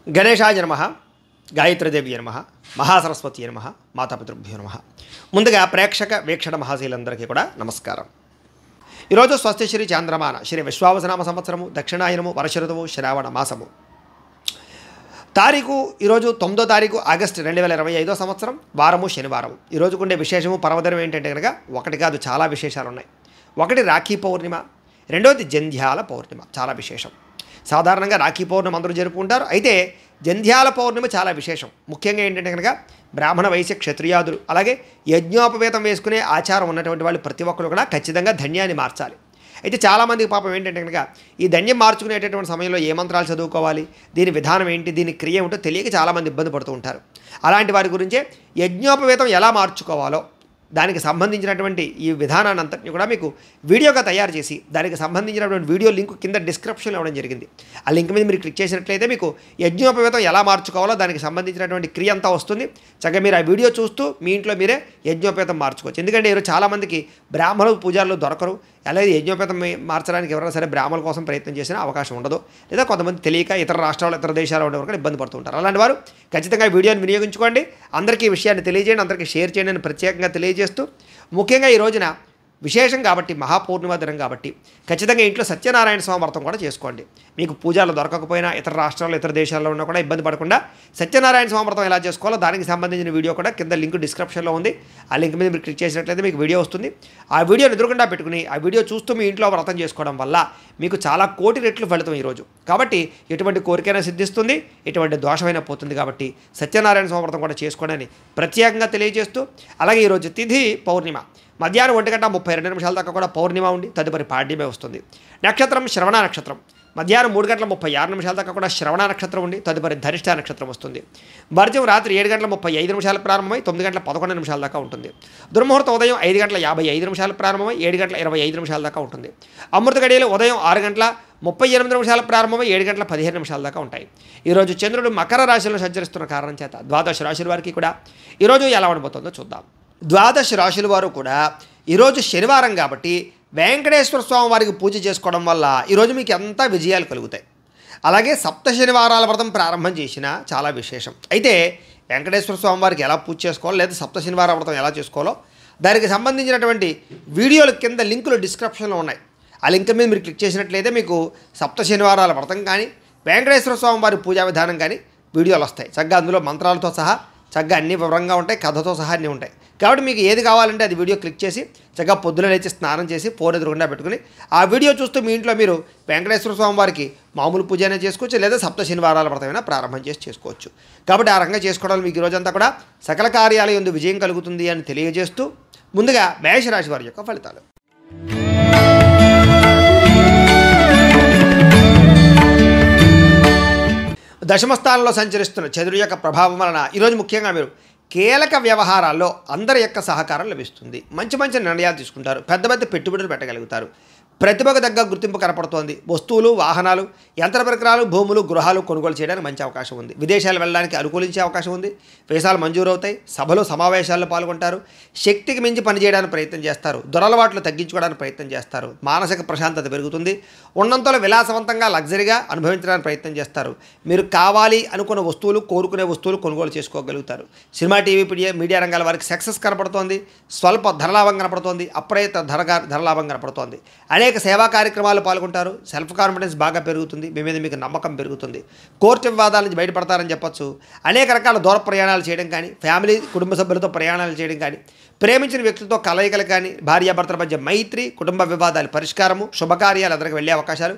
గణేశాయ నమః, గాయత్రీదేవి నమః, మహాసరస్వతి నమః, మాతాపితృభ్యో నమః. ముందుగా ప్రేక్షక వీక్షణ మహాశీలందరికీ కూడా నమస్కారం. ఈరోజు స్వస్తి శ్రీ చాంద్రమాన శ్రీ విశ్వావసనామ సంవత్సరము, దక్షిణాయనము, వర్షఋతువు, శ్రావణ మాసము. తారీఖు ఈరోజు 9వ తారీఖు ఆగస్టు 2025 సంవత్సరం, వారము శనివారం. ఈరోజు ఉండే విశేషము పర్వదినం ఏంటంటే కనుక ఒకటి కాదు, చాలా విశేషాలు ఉన్నాయి. ఒకటి రాఖీ పౌర్ణిమ, రెండవది జంధ్యాల పౌర్ణిమ, చాలా విశేషం. సాధారణంగా రాఖీ పౌర్ణిమ అందరూ జరుపుకుంటారు, అయితే జంధ్యాల పౌర్ణిమ చాలా విశేషం. ముఖ్యంగా ఏంటంటే కనుక బ్రాహ్మణ వైశ్య క్షత్రియాదులు అలాగే యజ్ఞోపవేతం వేసుకునే ఆచారం ఉన్నటువంటి వాళ్ళు ప్రతి ఒక్కరు కూడా ఖచ్చితంగా ధన్యాన్ని మార్చాలి. అయితే చాలామందికి పాపం ఏంటంటే కనుక ఈ ధన్యం మార్చుకునేటటువంటి సమయంలో ఏ మంత్రాలు చదువుకోవాలి, దీని విధానం ఏంటి, దీని క్రియ ఏమిటో తెలియక చాలామంది ఇబ్బంది పడుతూ ఉంటారు. అలాంటి వారి గురించే యజ్ఞోపవేతం ఎలా మార్చుకోవాలో దానికి సంబంధించినటువంటి ఈ విధానాన్ని అంతటిని కూడా మీకు వీడియోగా తయారు చేసి దానికి సంబంధించినటువంటి వీడియో లింక్ కింద డిస్క్రిప్షన్లో ఇవ్వడం జరిగింది. ఆ లింక్ మీద మీరు క్లిక్ చేసినట్లయితే మీకు యజ్ఞోపవేతం ఎలా మార్చుకోవాలో దానికి సంబంధించినటువంటి క్రియ అంతా వస్తుంది. చక్కగా మీరు ఆ వీడియో చూస్తూ మీ ఇంట్లో మీరే యజ్ఞోపవేతం మార్చుకోవచ్చు. ఎందుకంటే ఈరోజు చాలామందికి బ్రాహ్మణులు పూజారులు దొరకరు, అలాగే యజ్ఞోపేతం మార్చడానికి ఎవరైనా సరే బ్రాహ్మణుల కోసం ప్రయత్నం చేసినా అవకాశం ఉండదు, లేదా కొంతమంది తెలియక ఇతర రాష్ట్రాలు ఇతర దేశాలు ఉండేవారు కూడా ఇబ్బంది పడుతుంటారు. అలాంటి వారు ఖచ్చితంగా వీడియోని వినియోగించుకోండి, అందరికీ ఈ విషయాన్ని తెలియజేయండి, అందరికీ షేర్ చేయండి అని ప్రత్యేకంగా తెలియజేస్తూ, ముఖ్యంగా ఈ రోజున విశేషం కాబట్టి మహాపూర్ణిమ దినం కాబట్టి ఖచ్చితంగా ఇంట్లో సత్యనారాయణ స్వామి వ్రతం కూడా చేసుకోండి. మీకు పూజలు దొరకకపోయినా ఇతర రాష్ట్రాల్లో ఇతర దేశాల్లో ఉన్నా కూడా ఇబ్బంది పడకుండా సత్యనారాయణ స్వామి వ్రతం ఎలా చేసుకోవాలో దానికి సంబంధించిన వీడియో కూడా కింద లింక్ డిస్క్రిప్షన్లో ఉంది. ఆ లింక్ మీద మీరు క్లిక్ చేసినట్లయితే మీకు వీడియో వస్తుంది. ఆ వీడియోని ఎదురుకుండా పెట్టుకుని ఆ వీడియో చూస్తూ మీ ఇంట్లో వ్రతం చేసుకోవడం వల్ల మీకు చాలా కోటి రెట్లు ఫలితం ఈరోజు. కాబట్టి ఎటువంటి కోరికైనా సిద్ధిస్తుంది, ఎటువంటి దోషమైనా పోతుంది. కాబట్టి సత్యనారాయణ స్వామి వ్రతం కూడా చేసుకోండి ప్రత్యేకంగా తెలియజేస్తూ, అలాగే ఈరోజు తిథి పౌర్ణిమ, మధ్యాహ్నం 1:32 దాకా కూడా పౌర్ణిమ ఉండి తదుపరి పాడ్యమే వస్తుంది. నక్షత్రం శ్రవణ నక్షత్రం, మధ్యాహ్నం 3:36 దాకా కూడా శ్రవణ నక్షత్రం ఉండి తదుపరి ధనిష్ట నక్షత్రం వస్తుంది. వర్జం రాత్రి 7:35 ప్రారంభమై 9:11 దాకా ఉంటుంది. దుర్ముహూర్తం ఉదయం 5:55 ప్రారంభమై 7:25 దాకా ఉంటుంది. అమృత గడియలు ఉదయం 6:38 ప్రారంభమై 7:15 దాకా ఉంటాయి. ఈరోజు చంద్రుడు మకర రాశిలో సంచరిస్తున్న కారణం చేత ద్వాదశ రాశుల వారికి కూడా ఈరోజు ఎలా ఉండబోతుందో చూద్దాం. ద్వాదశ రాశుల వారు కూడా ఈరోజు శనివారం కాబట్టి వెంకటేశ్వర స్వామి వారికి పూజ చేసుకోవడం వల్ల ఈరోజు మీకు ఎంత విజయాలు కలుగుతాయి. అలాగే సప్త శనివారాల వ్రతం ప్రారంభం చేసినా చాలా విశేషం. అయితే వెంకటేశ్వర స్వామి వారికి ఎలా పూజ చేసుకోవాలో లేదా సప్త శనివారాల వ్రతం ఎలా చేసుకోవాలో దానికి సంబంధించినటువంటి వీడియోల కింద లింకులు డిస్క్రిప్షన్లో ఉన్నాయి. ఆ లింక్ మీద మీరు క్లిక్ చేసినట్లయితే మీకు సప్త శనివారాల వ్రతం కానీ వెంకటేశ్వర స్వామి వారి పూజా విధానం కానీ వీడియోలు వస్తాయి. చక్కగా అందులో మంత్రాలతో సహా చక్కగా అన్ని వివరంగా ఉంటాయి, కథతో సహా అన్నీ ఉంటాయి. కాబట్టి మీకు ఏది కావాలంటే అది వీడియో క్లిక్ చేసి చక్కగా పొద్దున లేచి స్నానం చేసి ఫోన్ ఎదురుగుండా పెట్టుకుని ఆ వీడియో చూస్తూ మీ ఇంట్లో మీరు వెంకటేశ్వర స్వామి వారికి మామూలు పూజ అయినా చేసుకోవచ్చు, లేదా సప్త శనివారాల వ్రతమైనా ప్రారంభం చేసి చేసుకోవచ్చు. కాబట్టి ఆ రకంగా చేసుకోవడం మీకు ఈరోజంతా కూడా సకల కార్యాల యందు విజయం కలుగుతుంది అని తెలియజేస్తూ, ముందుగా మేషరాశి వారి యొక్క ఫలితాలు. దశమ స్థానంలో సంచరిస్తున్న చంద్రుడి యొక్క ప్రభావం వలన ఈరోజు ముఖ్యంగా మీరు కీలక వ్యవహారాల్లో అందరి యొక్క సహకారం లభిస్తుంది. మంచి మంచి నిర్ణయాలు తీసుకుంటారు, పెద్ద పెద్ద పెట్టుబడులు పెట్టగలుగుతారు. ప్రతిభకు తగ్గ గుర్తింపు కనపడుతోంది. వస్తువులు, వాహనాలు, యంత్ర పరికరాలు, భూములు, గృహాలు కొనుగోలు చేయడానికి మంచి అవకాశం ఉంది. విదేశాలు వెళ్ళడానికి అనుకూలించే అవకాశం ఉంది. వీసాలు మంజూరు అవుతాయి. సభలు సమావేశాల్లో పాల్గొంటారు. శక్తికి మించి పనిచేయడానికి ప్రయత్నం చేస్తారు. దురలవాట్లు తగ్గించుకోవడానికి ప్రయత్నం చేస్తారు. మానసిక ప్రశాంతత పెరుగుతుంది. ఉన్నంతలో విలాసవంతంగా లగ్జరీగా అనుభవించడానికి ప్రయత్నం చేస్తారు. మీరు కావాలి అనుకున్న వస్తువులు, కోరుకునే వస్తువులు కొనుగోలు చేసుకోగలుగుతారు. సినిమా, టీవీ, మీడియా రంగాల వారికి సక్సెస్ కనపడుతోంది. స్వల్ప ధనలాభం కనపడుతోంది. అప్రయత్న ధనలాభం కనపడుతోంది. అనేక సేవా కార్యక్రమాలు పాల్గొంటారు. సెల్ఫ్ కాన్ఫిడెన్స్ బాగా పెరుగుతుంది. మీ మీద మీకు నమ్మకం పెరుగుతుంది. కోర్టు వివాదాల నుంచి బయటపడతారని చెప్పొచ్చు. అనేక రకాల దూర ప్రయాణాలు చేయడం కానీ, ఫ్యామిలీ కుటుంబ సభ్యులతో ప్రయాణాలు చేయడం కానీ, ప్రేమించిన వ్యక్తులతో కలయికలు కానీ, భార్యాభర్తల మధ్య మైత్రి, కుటుంబ వివాదాలు పరిష్కారము, శుభకార్యాలు ఎదురుకు వెళ్ళే అవకాశాలు,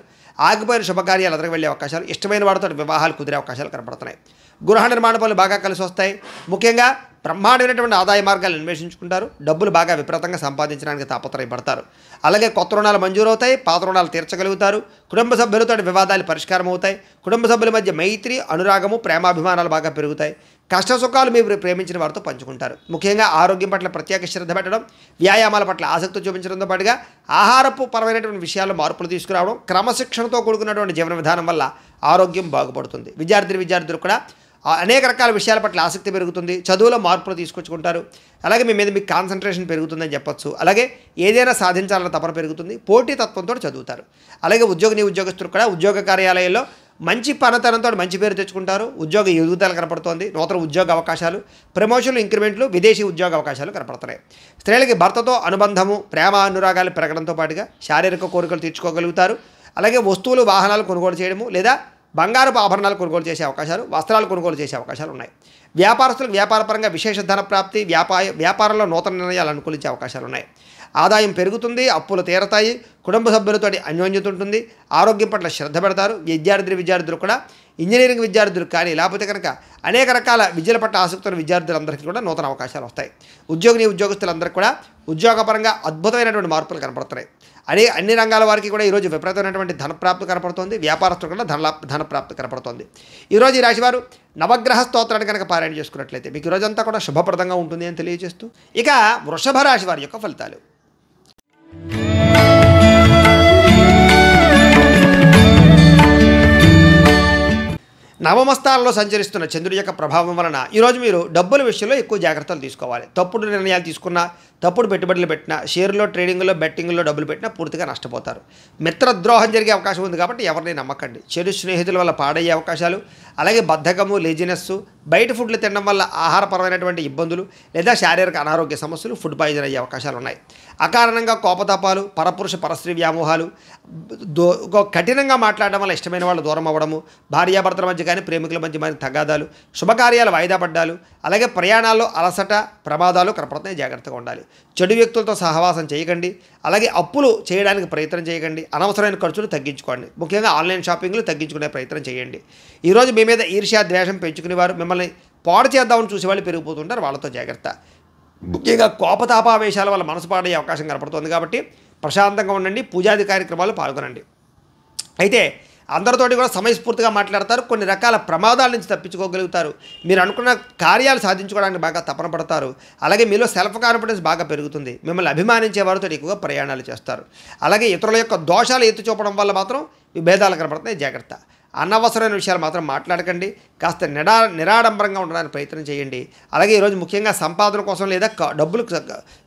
ఆగిపోయిన శుభకార్యాలు ఎదురుకు వెళ్ళే అవకాశాలు, ఇష్టమైన వారితో వివాహాలు కుదిరే అవకాశాలు కనపడుతున్నాయి. గృహ నిర్మాణ పనులు బాగా కలిసి వస్తాయి. ముఖ్యంగా బ్రహ్మాండమైనటువంటి ఆదాయ మార్గాలు అన్వేషించుకుంటారు. డబ్బులు బాగా విపరీతంగా సంపాదించడానికి తాపత్రయపడతారు. అలాగే కొత్త రుణాలు మంజూరు అవుతాయి. పాత రుణాలు తీర్చగలుగుతారు. కుటుంబ సభ్యులతో వివాదాలు పరిష్కారం అవుతాయి. కుటుంబ సభ్యుల మధ్య మైత్రి, అనురాగము, ప్రేమాభిమానాలు బాగా పెరుగుతాయి. కష్ట సుఖాలు మీరు ప్రేమించిన వారితో పంచుకుంటారు. ముఖ్యంగా ఆరోగ్యం పట్ల ప్రత్యేక శ్రద్ధ పెట్టడం, వ్యాయామాల పట్ల ఆసక్తి చూపించడంతో పాటుగా ఆహారపు పరమైనటువంటి విషయాల్లో మార్పులు తీసుకురావడం, క్రమశిక్షణతో కూడుకున్నటువంటి జీవన విధానం వల్ల ఆరోగ్యం బాగుపడుతుంది. విద్యార్థులు కూడా అనేక రకాల విషయాల పట్ల ఆసక్తి పెరుగుతుంది. చదువులో మార్పులు తీసుకొచ్చుకుంటారు. అలాగే మీ మీద మీకు కాన్సంట్రేషన్ పెరుగుతుందని చెప్పొచ్చు. అలాగే ఏదైనా సాధించాలన్న తపన పెరుగుతుంది. పోటీ తత్వంతో చదువుతారు. అలాగే ఉద్యోగస్తులు కూడా ఉద్యోగ కార్యాలయాల్లో మంచి పనితనంతో మంచి పేరు తెచ్చుకుంటారు. ఉద్యోగ ఎదుగుదల కనపడుతోంది. నూతన ఉద్యోగ అవకాశాలు, ప్రమోషన్లు, ఇంక్రిమెంట్లు, విదేశీ ఉద్యోగ అవకాశాలు కనపడుతున్నాయి. స్త్రీలకి భర్తతో అనుబంధము, ప్రేమ అనురాగాలు పెరగడంతో పాటుగా శారీరక కోరికలు తీర్చుకోగలుగుతారు. అలాగే వస్తువులు, వాహనాలు కొనుగోలు చేయడము లేదా బంగారపు ఆభరణాలు కొనుగోలు చేసే అవకాశాలు, వస్త్రాలు కొనుగోలు చేసే అవకాశాలు ఉన్నాయి. వ్యాపారస్తులకు వ్యాపారపరంగా విశేష ధన ప్రాప్తి, వ్యాపారంలో నూతన నిర్ణయాలు అనుకూలించే అవకాశాలు ఉన్నాయి. ఆదాయం పెరుగుతుంది, అప్పులు తీరతాయి, కుటుంబ సభ్యులతో అన్యోన్యత ఉంటుంది, ఆరోగ్యం పట్ల శ్రద్ధ పెడతారు. విద్యార్థులు కూడా ఇంజనీరింగ్ విద్యార్థులు కానీ లేకపోతే కనుక అనేక రకాల విద్యల పట్ల ఆసక్తి ఉన్న విద్యార్థులందరికీ కూడా నూతన అవకాశాలు వస్తాయి. ఉద్యోగస్తులందరికీ కూడా ఉద్యోగపరంగా అద్భుతమైనటువంటి మార్పులు కనపడుతున్నాయి. అన్ని రంగాల వారికి కూడా ఈరోజు విపరీతమైనటువంటి ధనప్రాప్తి కనపడుతుంది. వ్యాపారస్తులు కూడా ధనప్రాప్తి కనపడుతుంది. ఈరోజు ఈ రాశివారు నవగ్రహ స్తోత్రాన్ని కనుక పారాయణ చేసుకున్నట్లయితే మీకు ఈరోజంతా కూడా శుభప్రదంగా ఉంటుంది అని తెలియజేస్తూ, ఇక వృషభ రాశి వారి యొక్క ఫలితాలు. నవమస్థానంలో సంచరిస్తున్న చంద్రుడి యొక్క ప్రభావం వలన ఈరోజు మీరు డబ్బుల విషయంలో ఎక్కువ జాగ్రత్తలు తీసుకోవాలి. తప్పుడు నిర్ణయాలు తీసుకున్నా, తప్పుడు పెట్టుబడులు పెట్టినా, షేర్లో, ట్రేడింగ్లో, బెట్టింగ్లో డబ్బులు పెట్టినా పూర్తిగా నష్టపోతారు. మిత్రద్రోహం జరిగే అవకాశం ఉంది కాబట్టి ఎవరిని నమ్మకండి. చెడు స్నేహితుల వల్ల పాడయ్యే అవకాశాలు, అలాగే బద్ధకము, లేజినెస్, బయట ఫుడ్లు తినడం వల్ల ఆహారపరమైనటువంటి ఇబ్బందులు లేదా శారీరక అనారోగ్య సమస్యలు, ఫుడ్ పాయిజన్ అయ్యే అవకాశాలు ఉన్నాయి. అకారణంగా కోపతాపాలు, పరపురుష పరస్త్రీ వ్యామోహాలు, కఠినంగా మాట్లాడడం వల్ల ఇష్టమైన వాళ్ళు దూరం అవ్వడము, భార్యాభర్తల మధ్య కానీ ప్రేమికుల మధ్య మరి తగాదాలు, శుభకార్యాలు వాయిదా పడ్డాలు, అలాగే ప్రయాణాల్లో అలసట, ప్రమాదాలు కనపడుతున్నాయి. జాగ్రత్తగా ఉండాలి. చెడు వ్యక్తులతో సహవాసం చేయకండి. అలాగే అప్పులు చేయడానికి ప్రయత్నం చేయకండి. అనవసరమైన ఖర్చులు తగ్గించుకోండి. ముఖ్యంగా ఆన్లైన్ షాపింగ్లు తగ్గించుకునే ప్రయత్నం చేయండి. ఈరోజు మీ మీద ఈర్ష్య, ద్వేషం పెంచుకునేవారు, మిమ్మల్ని పాడు చేద్దామని చూసేవాళ్ళు పెరిగిపోతుంటారు. వాళ్ళతో జాగ్రత్త. ముఖ్యంగా కోపతాపావేశాల వల్ల మనసు పాడయ్యే అవకాశం కనపడుతుంది కాబట్టి ప్రశాంతంగా ఉండండి. పూజాది కార్యక్రమాలు పాల్గొనండి. అయితే అందరితోటి కూడా సమయస్ఫూర్తిగా మాట్లాడతారు. కొన్ని రకాల ప్రమాదాల నుంచి తప్పించుకోగలుగుతారు. మీరు అనుకున్న కార్యాలు సాధించుకోవడానికి బాగా తపన పడతారు. అలాగే మీలో సెల్ఫ్ కాన్ఫిడెన్స్ బాగా పెరుగుతుంది. మిమ్మల్ని అభిమానించే వారితో ఎక్కువగా ప్రయాణాలు చేస్తారు. అలాగే ఇతరుల యొక్క దోషాలు ఎత్తి చూపడం వల్ల మాత్రం విభేదాలు కనపడుతున్నాయి. జాగ్రత్త. అనవసరమైన విషయాలు మాత్రం మాట్లాడకండి. కాస్త నిరాడంబరంగా ఉండడానికి ప్రయత్నం చేయండి. అలాగే ఈరోజు ముఖ్యంగా సంపాదన కోసం లేదా డబ్బులు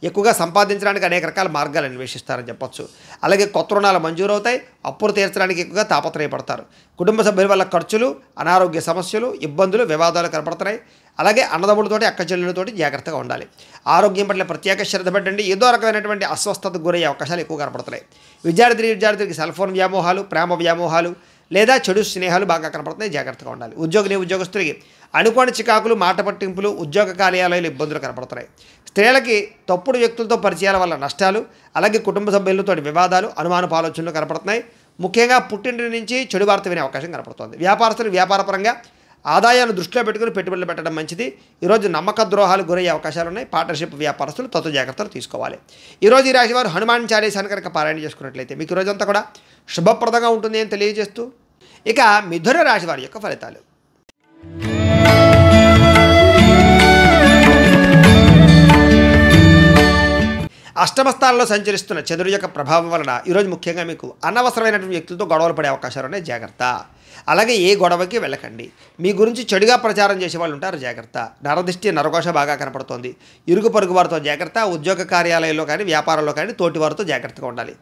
ఎక్కువగా సంపాదించడానికి అనేక రకాల మార్గాలు అన్వేషిస్తారని చెప్పొచ్చు. అలాగే కొత్త రుణాలు మంజూరవుతాయి. అప్పులు తీర్చడానికి ఎక్కువగా తాపత్రయపడతారు. కుటుంబ సభ్యుల వల్ల ఖర్చులు, అనారోగ్య సమస్యలు, ఇబ్బందులు, వివాదాలు కనపడుతున్నాయి. అలాగే అన్నదమ్ములతోటి, అక్క చెల్లెలతోటి జాగ్రత్తగా ఉండాలి. ఆరోగ్యం పట్ల ప్రత్యేక శ్రద్ధ పెట్టండి. ఏదో రకమైనటువంటి అస్వస్థతకు గురయ్యే అవకాశాలు ఎక్కువ కనపడుతున్నాయి. విద్యార్థికి సెల్ ఫోన్ వ్యామోహాలు, ప్రేమ వ్యామోహాలు లేదా చెడు స్నేహాలు బాగా కనపడుతున్నాయి. జాగ్రత్తగా ఉండాలి. ఉద్యోగస్తులకి అనుకోని చికాకులు, మాట పట్టింపులు, ఉద్యోగ కార్యాలయాలు ఇబ్బందులు కనపడుతున్నాయి. స్త్రీలకి తప్పుడు వ్యక్తులతో పరిచయాల వల్ల నష్టాలు, అలాగే కుటుంబ సభ్యులతో వివాదాలు, అనుమానపు ఆలోచనలు కనపడుతున్నాయి. ముఖ్యంగా పుట్టింటి నుంచి చెడు వార్త వినే అవకాశం కనపడుతుంది. వ్యాపారస్తులు వ్యాపారపరంగా ఆదాయాన్ని దృష్టిలో పెట్టుకుని పెట్టుబడులు పెట్టడం మంచిది. ఈరోజు నమ్మక ద్రోహాలు గురయ్యే అవకాశాలు ఉన్నాయి. పార్ట్నర్షిప్ వ్యాపారస్తులు తత్వ జాగ్రత్తలు తీసుకోవాలి. ఈరోజు ఈ రాశి వారు హనుమాన్ చాలీసాన్ని కనుక పారాయణ చేసుకున్నట్లయితే మీకు ఈరోజంతా కూడా శుభప్రదంగా ఉంటుంది అని తెలియజేస్తూ, ఇక మిథున రాశి వారి యొక్క ఫలితాలు. అష్టమ స్థానంలో సంచరిస్తున్న చంద్రుడి యొక్క ప్రభావం వలన ఈరోజు ముఖ్యంగా మీకు అనవసరమైనటువంటి వ్యక్తులతో గొడవలు పడే అవకాశాలు ఉన్నాయి. జాగ్రత్త. అలాగే ఏ గొడవకి వెళ్ళకండి. మీ గురించి చెడుగా ప్రచారం చేసే వాళ్ళు ఉంటారు. జాగ్రత్త. నరదిష్టి, నరఘోష బాగా కనపడుతోంది. ఇరుగు పొరుగు వారితో జాగ్రత్త. ఉద్యోగ కార్యాలయంలో కానీ వ్యాపారంలో కానీ తోటి వారితో జాగ్రత్తగా ఉండాలి.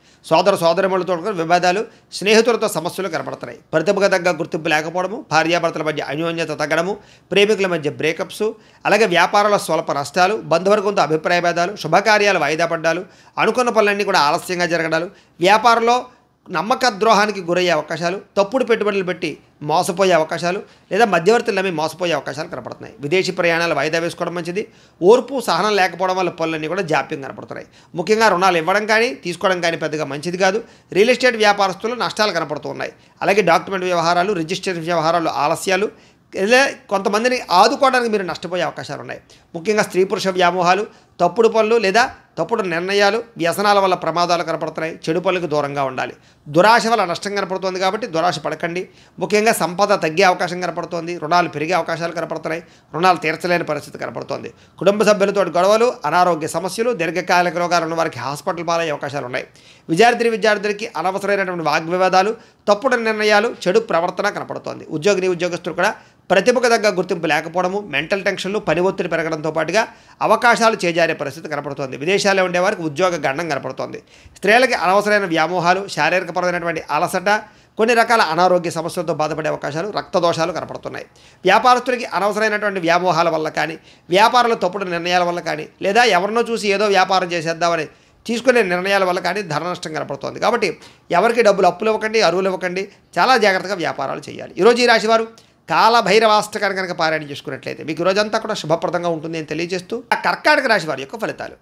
సోదరమణులతో వివాదాలు, స్నేహితులతో సమస్యలు కనపడుతున్నాయి. ప్రతిభకు తగ్గ గుర్తింపు లేకపోవడము, భార్యాభర్తల మధ్య అన్యోన్యత తగ్గడము, ప్రేమికుల మధ్య బ్రేకప్స్, అలాగే వ్యాపారంలో స్వల్ప నష్టాలు, బంధువర్గంతో అభిప్రాయ భేదాలు, శుభకార్యాలు వాయిదా పడ్డాలు, అనుకున్న పనులన్నీ కూడా ఆలస్యంగా జరగడాలు, వ్యాపారంలో నమ్మక ద్రోహానికి గురయ్యే అవకాశాలు, తప్పుడు పెట్టుబడులు పెట్టి మోసపోయే అవకాశాలు లేదా మధ్యవర్తులు నమ్మి మోసపోయే అవకాశాలు కనపడుతున్నాయి. విదేశీ ప్రయాణాలు వాయిదా వేసుకోవడం మంచిది. ఓర్పు, సహనం లేకపోవడం వల్ల పనులన్నీ కూడా జాప్యం కనపడుతున్నాయి. ముఖ్యంగా రుణాలు ఇవ్వడం కానీ తీసుకోవడం కానీ పెద్దగా మంచిది కాదు. రియల్ ఎస్టేట్ వ్యాపారస్తులు నష్టాలు కనపడుతున్నాయి. అలాగే డాక్యుమెంట్ వ్యవహారాలు, రిజిస్ట్రేషన్ వ్యవహారాలు ఆలస్యాలు, ఇలా కొంతమందిని ఆదుకోవడానికి మీరు నష్టపోయే అవకాశాలు ఉన్నాయి. ముఖ్యంగా స్త్రీ పురుష వ్యామోహాలు, తప్పుడు పనులు లేదా తప్పుడు నిర్ణయాలు, వ్యసనాల వల్ల ప్రమాదాలు కనపడుతున్నాయి. చెడు పనులకు దూరంగా ఉండాలి. దురాశ వల్ల నష్టం కనపడుతుంది కాబట్టి దురాశ పడకండి. ముఖ్యంగా సంపద తగ్గే అవకాశం కనపడుతోంది. రుణాలు పెరిగే అవకాశాలు కనపడుతున్నాయి. రుణాలు తీర్చలేని పరిస్థితి కనపడుతోంది. కుటుంబ సభ్యులతో గొడవలు, అనారోగ్య సమస్యలు, దీర్ఘకాలిక రోగాలు ఉన్న వారికి హాస్పిటల్ పాలయ్యే అవకాశాలు ఉన్నాయి. విద్యార్థులకి అనవసరమైనటువంటి వాగ్వివాదాలు, తప్పుడు నిర్ణయాలు, చెడు ప్రవర్తన కనపడుతోంది. ఉద్యోగస్తులు కూడా ప్రతిభకు తగ్గ గుర్తింపు లేకపోవడము, మెంటల్ టెన్షన్లు, పని ఒత్తిడి పెరగడంతో పాటుగా అవకాశాలు చేజారే పరిస్థితి కనపడుతోంది. విదేశాల్లో ఉండేవారికి ఉద్యోగ గండం కనపడుతోంది. స్త్రీలకి అనవసరమైన వ్యామోహాలు, శారీరకపరమైనటువంటి అలసట, కొన్ని రకాల అనారోగ్య సమస్యలతో బాధపడే అవకాశాలు, రక్త దోషాలు కనపడుతున్నాయి. వ్యాపారస్తులకి అనవసరమైనటువంటి వ్యామోహాల వల్ల కానీ, వ్యాపారంలో తప్పుడు నిర్ణయాల వల్ల కానీ, లేదా ఎవరినో చూసి ఏదో వ్యాపారం చేసేద్దామని తీసుకునే నిర్ణయాల వల్ల కానీ ధన నష్టం కనపడుతోంది. కాబట్టి ఎవరికి డబ్బులు అప్పులు ఇవ్వకండి, అరువులు ఇవ్వకండి, చాలా జాగ్రత్తగా వ్యాపారాలు చేయాలి. ఈరోజు ఈ రాశివారు కాలభైరవాష్టకాన్ని కనుక పారాయణ చేసుకున్నట్లయితే మీకు రోజంతా కూడా శుభప్రదంగా ఉంటుంది అని తెలియజేస్తూ ఆ కర్కాటక రాశి వారి యొక్క ఫలితాలు.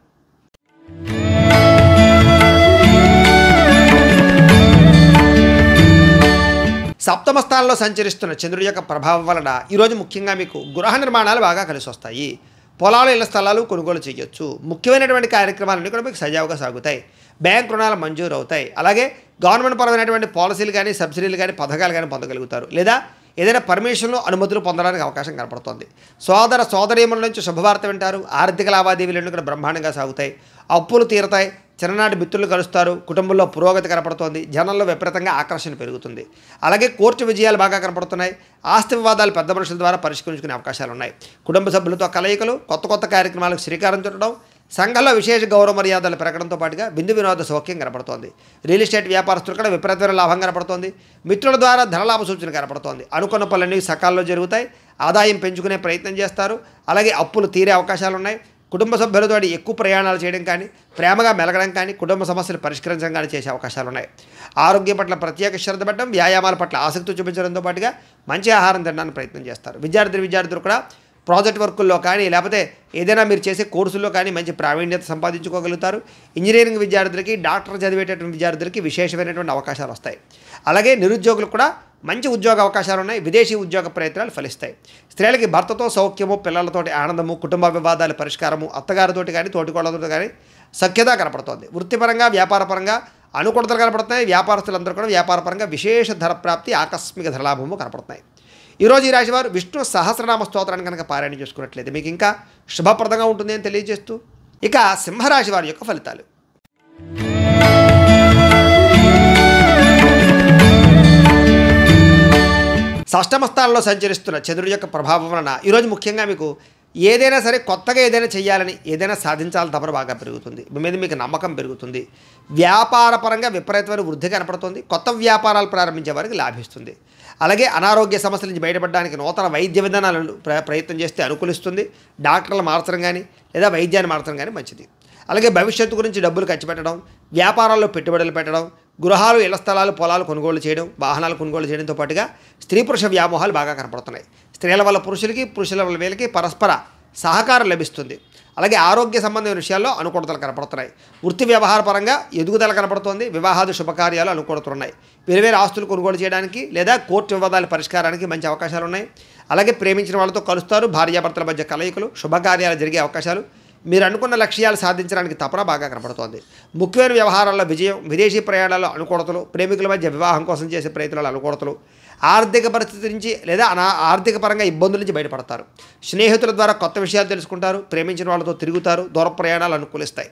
సప్తమ స్థానంలో సంచరిస్తున్న చంద్రుడి యొక్క ప్రభావం వలన ఈరోజు ముఖ్యంగా మీకు గృహ నిర్మాణాలు బాగా కలిసి వస్తాయి. పొలాలు, ఇళ్ల స్థలాలు కొనుగోలు చేయొచ్చు. ముఖ్యమైనటువంటి కార్యక్రమాలన్నీ కూడా మీకు సజావుగా సాగుతాయి. బ్యాంక్ రుణాలు మంజూరు అవుతాయి. అలాగే గవర్నమెంట్ పరమైనటువంటి పాలసీలు కానీ, సబ్సిడీలు కానీ, పథకాలు కానీ పొందగలుగుతారు. లేదా ఏదైనా పర్మిషన్లు, అనుమతులు పొందడానికి అవకాశం కనపడుతుంది. సోదర సోదరీమణుల నుంచి శుభవార్త వింటారు. ఆర్థిక లావాదేవీలన్నీ కూడా బ్రహ్మాండంగా సాగుతాయి. అప్పులు తీరతాయి. చిన్ననాటి మిత్రులు కలుస్తారు. కుటుంబంలో పురోగతి కనపడుతోంది. జనంలో విపరీతంగా ఆకర్షణ పెరుగుతుంది. అలాగే కోర్టు విజయాలు బాగా కనపడుతున్నాయి. ఆస్తి వివాదాలు పెద్ద మనుషుల ద్వారా పరిష్కరించుకునే అవకాశాలు ఉన్నాయి. కుటుంబ సభ్యులతో కలయికలు, కొత్త కార్యక్రమాలకు శ్రీకారం చుట్టడం, సంఘంలో విశేష గౌరవ మర్యాదలు పెరగడంతో పాటుగా బిందు వినోద సౌఖ్యం కనపడుతోంది. రియల్ ఎస్టేట్ వ్యాపారస్తులు కూడా విపరీతమైన లాభం కనపడుతోంది. మిత్రుల ద్వారా ధనలాభ సూచన కనపడుతోంది. అనుకున్న పనులన్నీ సకాలంలో జరుగుతాయి. ఆదాయం పెంచుకునే ప్రయత్నం చేస్తారు. అలాగే అప్పులు తీరే అవకాశాలు ఉన్నాయి. కుటుంబ సభ్యులతో ఎక్కువ ప్రయాణాలు చేయడం కానీ, ప్రేమగా మెలగడం కానీ, కుటుంబ సమస్యలు పరిష్కరించడం కానీ చేసే అవకాశాలు ఉన్నాయి. ఆరోగ్యం పట్ల ప్రత్యేక శ్రద్ధ పెట్టడం, వ్యాయామాల పట్ల ఆసక్తి చూపించడంతో పాటుగా మంచి ఆహారం తినడానికి ప్రయత్నం చేస్తారు. విద్యార్థులు కూడా ప్రాజెక్ట్ వర్కుల్లో కానీ, లేకపోతే ఏదైనా మీరు చేసే కోర్సుల్లో కానీ మంచి ప్రావీణ్యత సంపాదించుకోగలుగుతారు. ఇంజనీరింగ్ విద్యార్థులకి, డాక్టర్ చదివేటటువంటి విద్యార్థులకి విశేషమైనటువంటి అవకాశాలు వస్తాయి. అలాగే నిరుద్యోగులకు కూడా మంచి ఉద్యోగ అవకాశాలు ఉన్నాయి. విదేశీ ఉద్యోగ ప్రయత్నాలు ఫలిస్తాయి. స్త్రీలకి భర్తతో సౌఖ్యము, పిల్లలతోటి ఆనందము, కుటుంబ వివాదాల పరిష్కారము, అత్తగారితోటి కానీ, తోటికోళ్ళతో కానీ సఖ్యత కనపడుతోంది. వృత్తిపరంగా, వ్యాపారపరంగా అనుకూలతలు కనపడుతున్నాయి. వ్యాపారస్తులందరూ కూడా వ్యాపారపరంగా విశేష ధర ప్రాప్తి, ఆకస్మిక ధరలాభము కనపడుతున్నాయి. ఈరోజు ఈ రాశివారు విష్ణు సహస్రనామ స్తోత్రాన్ని కనుక పారాయణ చేసుకున్నట్లయితే మీకు ఇంకా శుభప్రదంగా ఉంటుంది అని తెలియజేస్తూ ఇక సింహరాశి వారి యొక్క ఫలితాలు. షష్టమ స్థానంలో సంచరిస్తున్న చంద్రుడి యొక్క ప్రభావం వలన ఈరోజు ముఖ్యంగా మీకు ఏదైనా సరే కొత్తగా ఏదైనా చేయాలని, ఏదైనా సాధించాలని తపన బాగా పెరుగుతుంది. మీ మీద మీకు నమ్మకం పెరుగుతుంది. వ్యాపారపరంగా విపరీతమైన వృద్ధి కనపడుతుంది. కొత్త వ్యాపారాలు ప్రారంభించే వారికి లాభిస్తుంది. అలాగే అనారోగ్య సమస్యల నుంచి బయటపడడానికి నూతన వైద్య విధానాలను ప్రయత్నం చేస్తే అనుకూలిస్తుంది. డాక్టర్లు మార్చడం కానీ, లేదా వైద్యాన్ని మార్చడం కానీ మంచిది. అలాగే భవిష్యత్తు గురించి డబ్బులు ఖర్చు పెట్టడం, వ్యాపారాల్లో పెట్టుబడులు పెట్టడం, గృహాలు, ఇళ్ల స్థలాలు, పొలాలు కొనుగోలు చేయడం, వాహనాలు కొనుగోలు చేయడంతో పాటుగా స్త్రీ పురుష వ్యామోహాలు బాగా కనపడుతున్నాయి. స్త్రీల వల్ల పురుషులకి, పురుషుల వల్ల వీళ్ళకి పరస్పర సహకారం లభిస్తుంది. అలాగే ఆరోగ్య సంబంధమైన విషయాల్లో అనుకూలతలు కనపడుతున్నాయి. వృత్తి వ్యవహార పరంగా ఎదుగుదల కనపడుతోంది. వివాహాది శుభకార్యాలు అనుకూలతున్నాయి. వేరు ఆస్తులు కొనుగోలు చేయడానికి లేదా కోర్టు వివాదాల పరిష్కారానికి మంచి అవకాశాలు ఉన్నాయి. అలాగే ప్రేమించిన వాళ్ళతో కలుస్తారు. భార్యాభర్తల మధ్య కలయికలు, శుభకార్యాలు జరిగే అవకాశాలు, మీరు అనుకున్న లక్ష్యాలు సాధించడానికి తపన బాగా కనపడుతోంది. ముఖ్యమైన వ్యవహారాల్లో విజయం, విదేశీ ప్రయాణాల్లో అనుకూలతలు, ప్రేమికుల మధ్య వివాహం కోసం చేసే ప్రయత్నాలు అనుకూలతలు, ఆర్థిక పరిస్థితి నుంచి లేదా ఆర్థిక పరంగా ఇబ్బందుల నుంచి బయటపడతారు. స్నేహితుల ద్వారా కొత్త విషయాలు తెలుసుకుంటారు. ప్రేమించిన వాళ్ళతో తిరుగుతారు. దూర ప్రయాణాలు అనుకూలిస్తాయి.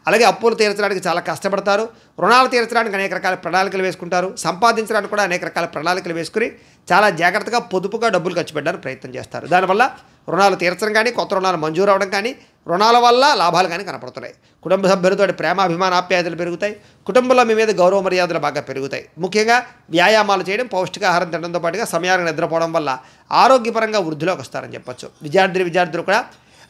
అలాగే అప్పులు తీర్చడానికి చాలా కష్టపడతారు. రుణాలు తీర్చడానికి అనేక రకాల ప్రణాళికలు వేసుకుంటారు. సంపాదించడానికి కూడా అనేక రకాల ప్రణాళికలు వేసుకుని చాలా జాగ్రత్తగా పొదుపుగా డబ్బులు ఖర్చు పెట్టడానికి ప్రయత్నం చేస్తారు. దానివల్ల రుణాలు తీర్చడం కానీ, కొత్త రుణాలు మంజూరు అవడం కానీ, రుణాల వల్ల లాభాలు కానీ కనపడుతున్నాయి. కుటుంబ సభ్యులతో ప్రేమ, అభిమాన, ఆప్యాయతలు పెరుగుతాయి. కుటుంబంలో మీ మీద గౌరవ మర్యాదలు బాగా పెరుగుతాయి. ముఖ్యంగా వ్యాయామాలు చేయడం, పౌష్టికాహారం తినడంతో పాటుగా సమయానికి నిద్రపోవడం వల్ల ఆరోగ్యపరంగా వృద్ధిలోకి వస్తారని చెప్పొచ్చు. విద్యార్థులు కూడా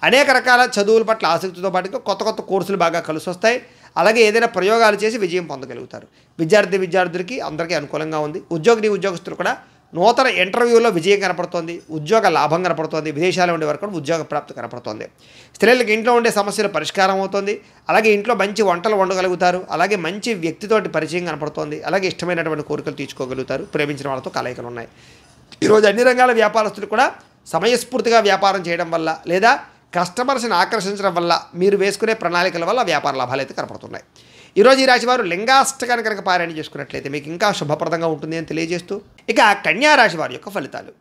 అనేక రకాల చదువుల పట్ల ఆసక్తితో పాటుగా కొత్త కోర్సులు బాగా కలిసి వస్తాయి. అలాగే ఏదైనా ప్రయోగాలు చేసి విజయం పొందగలుగుతారు. విద్యార్థులకి అందరికీ అనుకూలంగా ఉంది. ఉద్యోగస్తులు కూడా నూతన ఇంటర్వ్యూలో విజయం కనపడుతోంది. ఉద్యోగ లాభం కనపడుతోంది. విదేశాల్లో ఉండే వరకు కూడా ఉద్యోగ ప్రాప్తి కనపడుతోంది. స్త్రీలకు ఇంట్లో ఉండే సమస్యలు పరిష్కారం అవుతుంది. అలాగే ఇంట్లో మంచి వంటలు వండగలుగుతారు. అలాగే మంచి వ్యక్తితోటి పరిచయం కనపడుతోంది. అలాగే ఇష్టమైనటువంటి కోరికలు తీర్చుకోగలుగుతారు. ప్రేమించిన వాళ్ళతో కలయికలు ఉన్నాయి. ఈరోజు అన్ని రంగాల వ్యాపారస్తులు కూడా సమయస్ఫూర్తిగా వ్యాపారం చేయడం వల్ల లేదా కస్టమర్స్ని ఆకర్షించడం వల్ల మీరు వేసుకునే ప్రణాళికల వల్ల వ్యాపార లాభాలు అయితే కనపడుతున్నాయి. ఈరోజు ఈ రాశి వారు లింగాష్టకాన్ని కనుక పారాయణ చేసుకున్నట్లయితే మీకు ఇంకా శుభప్రదంగా ఉంటుంది అని తెలియజేస్తూ ఇక కన్యా రాశి వారి యొక్క ఫలితాలు.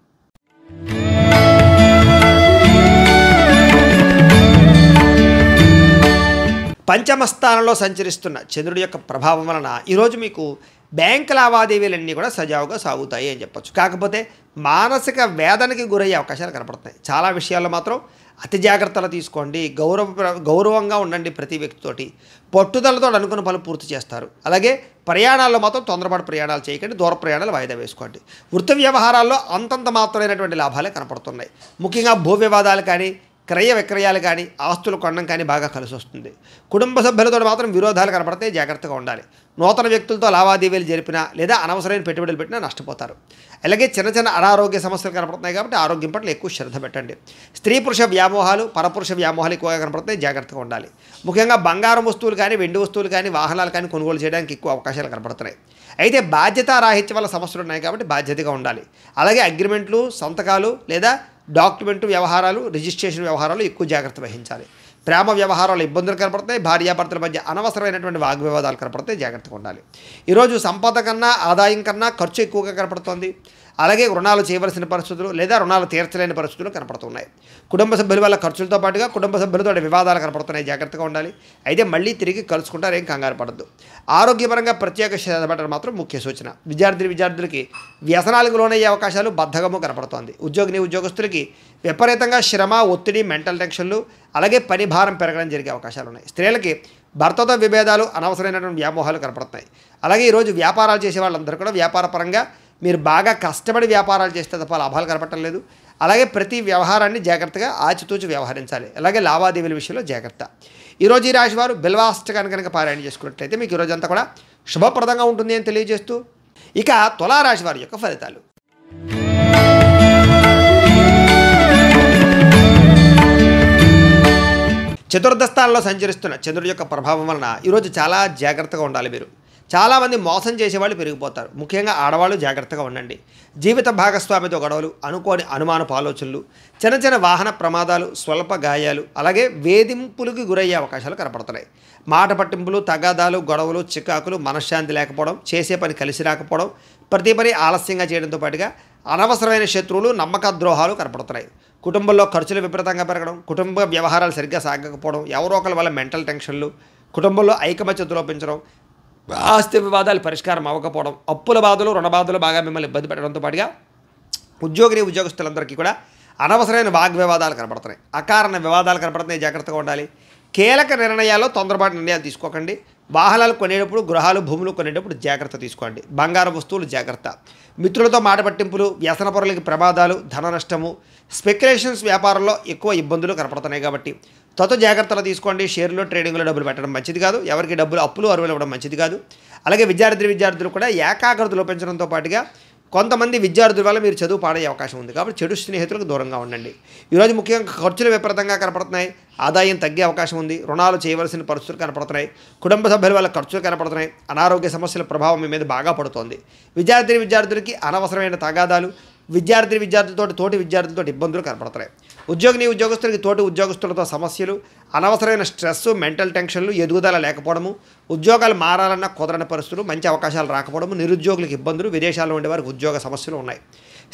పంచమ స్థానంలో సంచరిస్తున్న చంద్రుడి యొక్క ప్రభావం వలన ఈరోజు మీకు బ్యాంక్ లావాదేవీలన్నీ కూడా సజావుగా సాగుతాయి అని చెప్పొచ్చు. కాకపోతే మానసిక వేదనకి గురయ్యే అవకాశాలు కనపడుతున్నాయి. చాలా విషయాల్లో మాత్రం అతి జాగ్రత్తలు తీసుకోండి. గౌరవంగా ఉండండి. ప్రతి వ్యక్తితోటి పట్టుదలతో అనుకున్న పనులు పూర్తి చేస్తారు. అలాగే ప్రయాణాల్లో మాత్రం తొందరపాటు ప్రయాణాలు చేయకండి. దూర ప్రయాణాలు వాయిదా వేసుకోండి. వృత్తి వ్యవహారాల్లో అంతంత మాత్రమైనటువంటి లాభాలే కనపడుతున్నాయి. ముఖ్యంగా భూ వివాదాలు కానీ, క్రయ విక్రయాలు కానీ, ఆస్తులు కొనడం కానీ బాగా కలిసి వస్తుంది. కుటుంబ సభ్యులతో మాత్రం విరోధాలు కనపడితే జాగ్రత్తగా ఉండాలి. నూతన వ్యక్తులతో లావాదేవీలు జరిపినా లేదా అనవసరమైన పెట్టుబడులు పెట్టినా నష్టపోతారు. అలాగే చిన్న చిన్న అనారోగ్య సమస్యలు కనపడుతున్నాయి కాబట్టి ఆరోగ్యం పట్ల ఎక్కువ శ్రద్ధ పెట్టండి. స్త్రీ పురుష వ్యామోహాలు, పరపురుష వ్యామోహాలు ఎక్కువగా కనపడుతున్నాయి. జాగ్రత్తగా ఉండాలి. ముఖ్యంగా బంగారం వస్తువులు కానీ, వెండి వస్తువులు కానీ, వాహనాలు కానీ కొనుగోలు చేయడానికి ఎక్కువ అవకాశాలు కనపడుతున్నాయి. అయితే బాధ్యతారాహిత్యం వల్ల సమస్యలు ఉన్నాయి కాబట్టి బాధ్యతగా ఉండాలి. అలాగే అగ్రిమెంట్లు, సంతకాలు లేదా డాక్యుమెంట్ వ్యవహారాలు, రిజిస్ట్రేషన్ వ్యవహారాలు ఎక్కువ జాగ్రత్త వహించాలి. ప్రేమ వ్యవహారాలు ఇబ్బందులు కనపడతాయి. భార్యాభర్తల మధ్య అనవసరమైనటువంటి వాగ్వివాదాలు కనపడతాయి. జాగ్రత్తగా ఉండాలి. ఈరోజు సంపద కన్నా ఆదాయం కన్నా ఖర్చు ఎక్కువగా కనపడుతోంది. అలాగే రుణాలు చేయవలసిన పరిస్థితులు లేదా రుణాలు తీర్చలేని పరిస్థితులు కనపడుతున్నాయి. కుటుంబ సభ్యుల వల్ల ఖర్చులతో పాటుగా కుటుంబ సభ్యులతో వివాదాలు కనపడుతున్నాయి. జాగ్రత్తగా ఉండాలి. అయితే మళ్ళీ తిరిగి కలుసుకుంటారు. ఏం కంగారు పడద్దు. ఆరోగ్యపరంగా ప్రత్యేక శ్రద్ధ పెట్టడం మాత్రం ముఖ్య సూచన. విద్యార్థులకి వ్యసనాలకు లోనయ్యే అవకాశాలు బద్ధకము కనపడుతోంది. ఉద్యోగస్తులకి విపరీతంగా శ్రమ, ఒత్తిడి, మెంటల్ టెన్షన్లు, అలాగే పని భారం పెరగడం జరిగే అవకాశాలు ఉన్నాయి. స్త్రీలకి భర్తతో విభేదాలు, అనవసరమైనటువంటి వ్యామోహాలు కనపడుతున్నాయి. అలాగే ఈరోజు వ్యాపారాలు చేసే వాళ్ళందరూ కూడా వ్యాపారపరంగా మీరు బాగా కష్టపడి వ్యాపారాలు చేస్తే తప్ప లాభాలు కనపడటం లేదు. అలాగే ప్రతి వ్యవహారాన్ని జాగ్రత్తగా ఆచితూచి వ్యవహరించాలి. అలాగే లావాదేవీల విషయంలో జాగ్రత్త. ఈరోజు ఈ రాశి వారు బిల్వాష్టకాన్ని కనుక పారాయణ చేసుకున్నట్లయితే మీకు ఈరోజు అంతా కూడా శుభప్రదంగా ఉంటుంది అని తెలియజేస్తూ ఇక తులారాశి వారి యొక్క ఫలితాలు. చతుర్థ స్థానంలో సంచరిస్తున్న చంద్రుడి యొక్క ప్రభావం వలన ఈరోజు చాలా జాగ్రత్తగా ఉండాలి. మీరు చాలామంది మోసం చేసేవాళ్ళు పెరిగిపోతారు. ముఖ్యంగా ఆడవాళ్ళు జాగ్రత్తగా ఉండండి. జీవిత భాగస్వామితో గొడవలు, అనుకోని అనుమానపు ఆలోచనలు, చిన్న చిన్న వాహన ప్రమాదాలు, స్వల్ప గాయాలు, అలాగే వేధింపులకు గురయ్యే అవకాశాలు కనపడుతున్నాయి. మాట పట్టింపులు, తగాదాలు, గొడవలు, చికాకులు, మనశ్శాంతి లేకపోవడం, చేసే పని కలిసి రాకపోవడం, ప్రతి పని ఆలస్యంగా చేయడంతో పాటుగా అనవసరమైన శత్రువులు, నమ్మక ద్రోహాలు కనపడుతున్నాయి. కుటుంబంలో ఖర్చులు విపరీతంగా పెరగడం, కుటుంబ వ్యవహారాలు సరిగ్గా సాగకపోవడం, ఎవరో ఒకరి వల్ల మెంటల్ టెన్షన్లు, కుటుంబంలో ఐకమత్యత లోపించడం, ఆస్తి వివాదాలు పరిష్కారం అవ్వకపోవడం, అప్పుల బాధలు, రుణ బాధలు బాగా మిమ్మల్ని ఇబ్బంది పెట్టడంతో పాటుగా ఉద్యోగస్తులందరికీ కూడా అనవసరమైన వాగ్వివాదాలు కనపడుతున్నాయి. అకారణ వివాదాలు కనపడుతున్నాయి. జాగ్రత్తగా ఉండాలి. కీలక నిర్ణయాల్లో తొందరపాటు నిర్ణయాలు తీసుకోకండి. వాహనాలు కొనేటప్పుడు, గృహాలు, భూములు కొనేటప్పుడు జాగ్రత్త తీసుకోండి. బంగారు వస్తువులు జాగ్రత్త. మిత్రులతో మాట పట్టింపులు, వ్యసన పరులకి ప్రమాదాలు, ధన నష్టము, స్పెక్యులేషన్స్ వ్యాపారంలో ఎక్కువ ఇబ్బందులు కనపడుతున్నాయి కాబట్టి జాగ్రత్తలు తీసుకోండి. షేర్లో, ట్రేడింగ్లో డబ్బులు పెట్టడం మంచిది కాదు. ఎవరికి డబ్బులు అప్పులు అరువులు ఇవ్వడం మంచిది కాదు. అలాగే విద్యార్థులు కూడా ఏకాగ్రత లోపించడంతో పాటుగా కొంతమంది విద్యార్థుల వల్ల మీరు చదువు పాడే అవకాశం ఉంది. కాబట్టి చెడు స్నేహితులకు దూరంగా ఉండండి. ఈరోజు ముఖ్యంగా ఖర్చులు విపరీతంగా కనపడుతున్నాయి. ఆదాయం తగ్గే అవకాశం ఉంది. రుణాలు చేయవలసిన పరిస్థితులు కనపడుతున్నాయి. కుటుంబ సభ్యుల వల్ల ఖర్చులు కనపడుతున్నాయి. అనారోగ్య సమస్యల ప్రభావం మీ మీద బాగా పడుతోంది. విద్యార్థులకి అనవసరమైన తగాదాలు, తోటి విద్యార్థులతో ఇబ్బందులు కనపడుతున్నాయి. ఉద్యోగస్తులకి తోటి ఉద్యోగస్తులతో సమస్యలు, అనవసరమైన స్ట్రెస్, మెంటల్ టెన్షన్లు, ఎదుగుదల లేకపోవడము, ఉద్యోగాలు మారాలన్నా కుదరని పరిస్థితులు, మంచి అవకాశాలు రాకపోవడము, నిరుద్యోగులకు ఇబ్బందులు, విదేశాల్లో ఉండేవారికి ఉద్యోగ సమస్యలు ఉన్నాయి.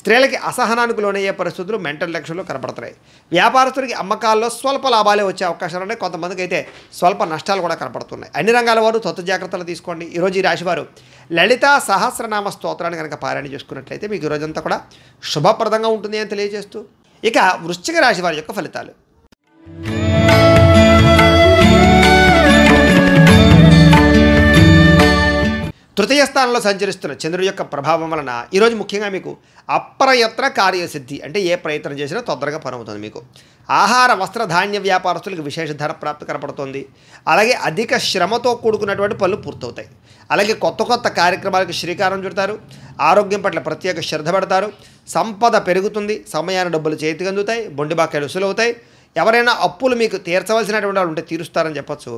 స్త్రీలకి అసహనానికి లోనయ్యే పరిస్థితులు, మెంటల్ టెన్షన్లు కనపడుతున్నాయి. వ్యాపారస్తులకి అమ్మకాల్లో స్వల్ప లాభాలే వచ్చే అవకాశాలు ఉన్నాయి. కొంతమందికి అయితే స్వల్ప నష్టాలు కూడా కనపడుతున్నాయి. అన్ని రంగాల వారు జాగ్రత్తలు తీసుకోండి. ఈరోజు ఈ రాశివారు లలితా సహస్రనామ స్తోత్రాన్ని కనుక పారాయణ చేసుకున్నట్లయితే మీకు ఈరోజంతా కూడా శుభప్రదంగా ఉంటుంది అని తెలియజేస్తూ ఇక వృశ్చిక రాశి వారి యొక్క ఫలితాలు. తృతీయ స్థానంలో సంచరిస్తున్న చంద్రుడి యొక్క ప్రభావం వలన ఈరోజు ముఖ్యంగా మీకు అప్రయత్న కార్యసిద్ధి, అంటే ఏ ప్రయత్నం చేసినా తొందరగా పని అవుతుంది. మీకు ఆహార, వస్త్ర, ధాన్య వ్యాపారస్తులకు విశేష ధర ప్రాప్తి కనపడుతుంది. అలాగే అధిక శ్రమతో కూడుకున్నటువంటి పనులు పూర్తవుతాయి. అలాగే కొత్త కార్యక్రమాలకు శ్రీకారం చుడతారు. ఆరోగ్యం పట్ల ప్రత్యేక శ్రద్ధ పెడతారు. సంపద పెరుగుతుంది. సమయాన్ని డబ్బులు చేతికి అందుతాయి. బొండి బాకాయలు వసూలవుతాయి. ఎవరైనా అప్పులు మీకు తీర్చవలసినటువంటి వాళ్ళు ఉంటే తీరుస్తారని చెప్పొచ్చు.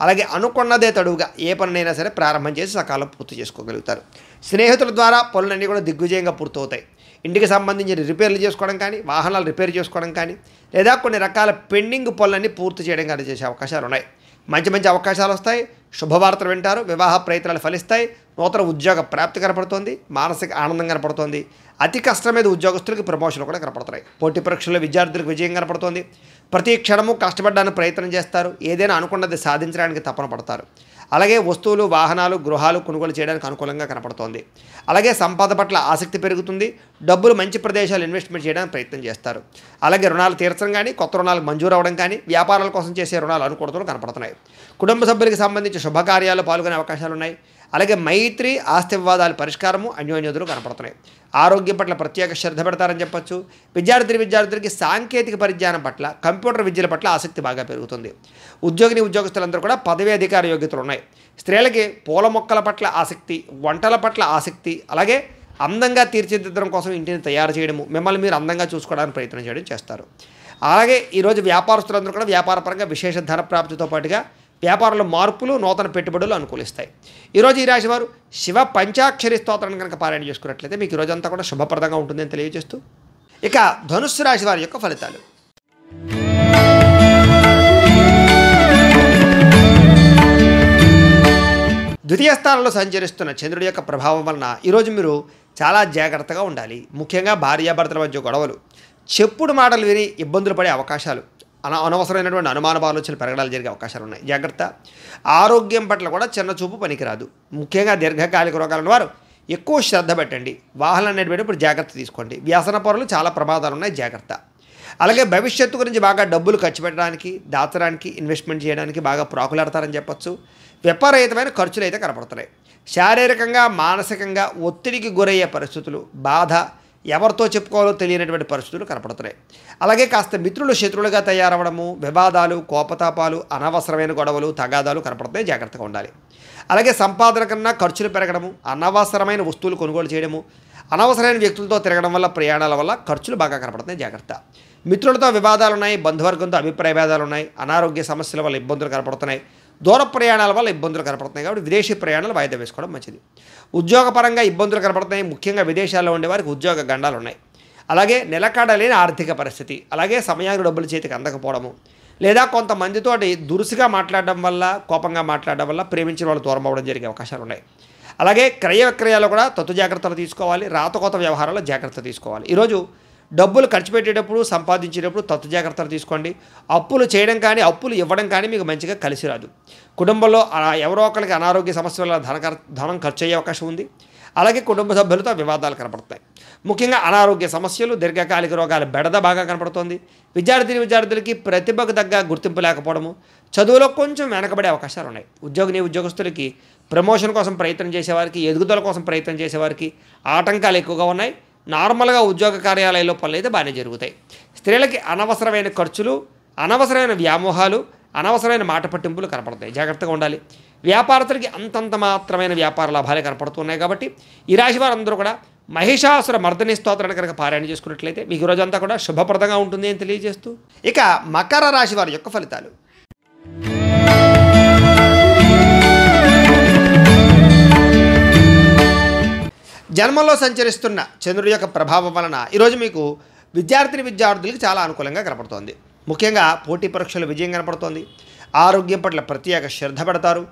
అలాగే అనుకున్నదే తడువుగా ఏ పనినైనా సరే ప్రారంభం చేసి సకాలం పూర్తి చేసుకోగలుగుతారు. స్నేహితుల ద్వారా పనులన్నీ కూడా దిగ్విజయంగా పూర్తవుతాయి. ఇంటికి సంబంధించిన రిపేర్లు చేసుకోవడం కానీ, వాహనాలు రిపేర్ చేసుకోవడం కానీ, లేదా కొన్ని రకాల పెండింగ్ పనులన్నీ పూర్తి చేయడం కానీ చేసే అవకాశాలు ఉన్నాయి. మంచి అవకాశాలు వస్తాయి. శుభవార్తలు వింటారు. వివాహ ప్రయత్నాలు ఫలిస్తాయి. నూతన ఉద్యోగ ప్రాప్తి కనపడుతోంది, మానసిక ఆనందం కనపడుతోంది. అతి కష్టం మీద ఉద్యోగస్తులకు ప్రమోషన్లు కూడా కనపడుతున్నాయి. పోటీ పరీక్షల్లో విద్యార్థులకు విజయం కనపడుతోంది. ప్రతి క్షణము కష్టపడడానికి ప్రయత్నం చేస్తారు. ఏదైనా అనుకున్నది సాధించడానికి తపన పడతారు. అలాగే వస్తువులు, వాహనాలు, గృహాలు కొనుగోలు చేయడానికి అనుకూలంగా కనపడుతోంది. అలాగే సంపద పట్ల ఆసక్తి పెరుగుతుంది. డబ్బులు మంచి ప్రదేశాలు ఇన్వెస్ట్మెంట్ చేయడానికి ప్రయత్నం చేస్తారు. అలాగే రుణాలు తీర్చడం కానీ, కొత్త రుణాలు మంజూరు అవ్వడం కానీ, వ్యాపారాల కోసం చేసే రుణాలు అనుకూలతలు కనపడుతున్నాయి. కుటుంబ సభ్యులకు సంబంధించి శుభకార్యాలు పాల్గొనే అవకాశాలు ఉన్నాయి. అలాగే మైత్రి, ఆస్తి వివాదాల పరిష్కారము, అన్యోన్యతలు కనపడుతున్నాయి. ఆరోగ్యం పట్ల ప్రత్యేక శ్రద్ధ పెడతారని చెప్పొచ్చు. విద్యార్థులకి సాంకేతిక పరిజ్ఞానం పట్ల, కంప్యూటర్ విద్యల పట్ల ఆసక్తి బాగా పెరుగుతుంది. ఉద్యోగస్తులందరూ కూడా పదవీ అధికార యోగ్యతలు ఉన్నాయి. స్త్రీలకి పూల మొక్కల పట్ల ఆసక్తి, వంటల పట్ల ఆసక్తి, అలాగే అందంగా తీర్చిదిద్దడం కోసం ఇంటిని తయారు చేయడము, మిమ్మల్ని మీరు అందంగా చూసుకోవడానికి ప్రయత్నం చేయడం చేస్తారు. అలాగే ఈరోజు వ్యాపారస్తులందరూ కూడా వ్యాపారపరంగా విశేష ధన ప్రాప్తితో పాటుగా వ్యాపారంలో మార్పులు, నూతన పెట్టుబడులు అనుకూలిస్తాయి. ఈరోజు ఈ రాశి వారు శివ పంచాక్షరి స్తోత్రాన్ని కనుక పారాయణ చేసుకున్నట్లయితే మీకు ఈ రోజంతా కూడా శుభప్రదంగా ఉంటుందని తెలియజేస్తూ, ఇక ధనుస్సు రాశి వారి యొక్క ఫలితాలు. ద్వితీయ స్థానంలో సంచరిస్తున్న చంద్రుడి యొక్క ప్రభావం వలన ఈరోజు మీరు చాలా జాగ్రత్తగా ఉండాలి. ముఖ్యంగా భార్యాభర్తల మధ్య గొడవలు, చెప్పుడు మాటలు విని ఇబ్బందులు పడే అవకాశాలు, అనవసరమైనటువంటి అనుమాన ఆలోచనలు పెరగడాలు జరిగే అవకాశాలు ఉన్నాయి. జాగ్రత్త. ఆరోగ్యం పట్ల కూడా చిన్న చూపు పనికిరాదు. ముఖ్యంగా దీర్ఘకాలిక రోగాలను వారు ఎక్కువ శ్రద్ధ పెట్టండి. వాహనాలు నడిపేటప్పుడు జాగ్రత్త తీసుకోండి. వ్యసన పరులు చాలా ప్రమాదాలు ఉన్నాయి. జాగ్రత్త. అలాగే భవిష్యత్తు గురించి బాగా డబ్బులు ఖర్చు పెట్టడానికి, దాచడానికి, ఇన్వెస్ట్మెంట్ చేయడానికి బాగా ప్రాకులాడతారని చెప్పొచ్చు. విపరీతమైన ఖర్చులు అయితే కనపడుతున్నాయి. శారీరకంగా, మానసికంగా ఒత్తిడికి గురయ్యే పరిస్థితులు, బాధ, ఎవరితో చెప్పుకోవాలో తెలియనటువంటి పరిస్థితులు కనపడుతున్నాయి. అలాగే కాస్త మిత్రులు శత్రువులుగా తయారవడము, వివాదాలు, కోపతాపాలు, అనవసరమైన గొడవలు, తగాదాలు కనపడుతున్నాయి. జాగ్రత్తగా ఉండాలి. అలాగే సంపాదన కన్నా ఖర్చులు పెరగడము, అనవసరమైన వస్తువులు కొనుగోలు చేయడము, అనవసరమైన వ్యక్తులతో తిరగడం వల్ల, ప్రయాణాల వల్ల ఖర్చులు బాగా కనపడుతున్నాయి. జాగ్రత్త. మిత్రులతో వివాదాలు ఉన్నాయి. బంధువర్గంతో అభిప్రాయ భేదాలు ఉన్నాయి. అనారోగ్య సమస్యల వల్ల ఇబ్బందులు కనపడుతున్నాయి. దూర ప్రయాణాల వల్ల ఇబ్బందులు కనపడుతున్నాయి. కాబట్టి విదేశీ ప్రయాణాలు వాయిదా వేసుకోవడం మంచిది. ఉద్యోగపరంగా ఇబ్బందులు కనపడుతున్నాయి. ముఖ్యంగా విదేశాల్లో ఉండేవారికి ఉద్యోగ గండాలు ఉన్నాయి. అలాగే నిలకడలేని ఆర్థిక పరిస్థితి, అలాగే సమయానికి డబ్బులు చేతికి అందకపోవడము, లేదా కొంతమందితోటి దురుసుగా మాట్లాడడం వల్ల, కోపంగా మాట్లాడడం వల్ల ప్రేమించిన వాళ్ళు దూరం అవ్వడం జరిగే అవకాశాలు ఉన్నాయి. అలాగే క్రయ విక్రయాలు కూడా తత్తు జాగ్రత్తలు తీసుకోవాలి. రాతకోత వ్యవహారాల్లో జాగ్రత్త తీసుకోవాలి. ఈరోజు డబ్బులు ఖర్చు పెట్టేటప్పుడు, సంపాదించేటప్పుడు తత్తు జాగ్రత్తలు తీసుకోండి. అప్పులు చేయడం కానీ, అప్పులు ఇవ్వడం కానీ మీకు మంచిగా కలిసి రాదు. కుటుంబంలో ఎవరో ఒకరికి అనారోగ్య సమస్యల వల్ల ధనం ఖర్చు అయ్యే అవకాశం ఉంది. అలాగే కుటుంబ సభ్యులతో వివాదాలు కనపడతాయి. ముఖ్యంగా అనారోగ్య సమస్యలు, దీర్ఘకాలిక రోగాల బెడద బాగా కనపడుతోంది. విద్యార్థులకి ప్రతిభకు తగ్గ గుర్తింపు లేకపోవడము, చదువులో కొంచెం వెనకబడే అవకాశాలు ఉన్నాయి. ఉద్యోగస్తులకి ప్రమోషన్ కోసం ప్రయత్నం చేసేవారికి, ఎదుగుదల కోసం ప్రయత్నం చేసేవారికి ఆటంకాలు ఎక్కువగా ఉన్నాయి. నార్మల్గా ఉద్యోగ కార్యాలయాల్లో పనులు అయితే బాగానే జరుగుతాయి. స్త్రీలకి అనవసరమైన ఖర్చులు, అనవసరమైన వ్యామోహాలు, అనవసరమైన మాట పట్టింపులు కనపడతాయి. జాగ్రత్తగా ఉండాలి. వ్యాపారస్తులకి అంతంత మాత్రమైన వ్యాపార లాభాలే కనపడుతున్నాయి. కాబట్టి ఈ రాశి వారందరూ కూడా మహిషాసుర మర్దని స్తోత్రాన్ని కనుక పారాయణ చేసుకున్నట్లయితే మీకు రోజంతా కూడా శుభప్రదంగా ఉంటుంది అని తెలియజేస్తూ, ఇక మకర రాశి వారి యొక్క ఫలితాలు. జన్మంలో సంచరిస్తున్న చంద్రుడి యొక్క ప్రభావం వలన ఈరోజు మీకు విద్యార్థులకి చాలా అనుకూలంగా కనపడుతోంది. ముఖ్యంగా పోటీ పరీక్షలు విజయం కనపడుతోంది. ఆరోగ్యం పట్ల ప్రత్యేక శ్రద్ధ పెడతారు.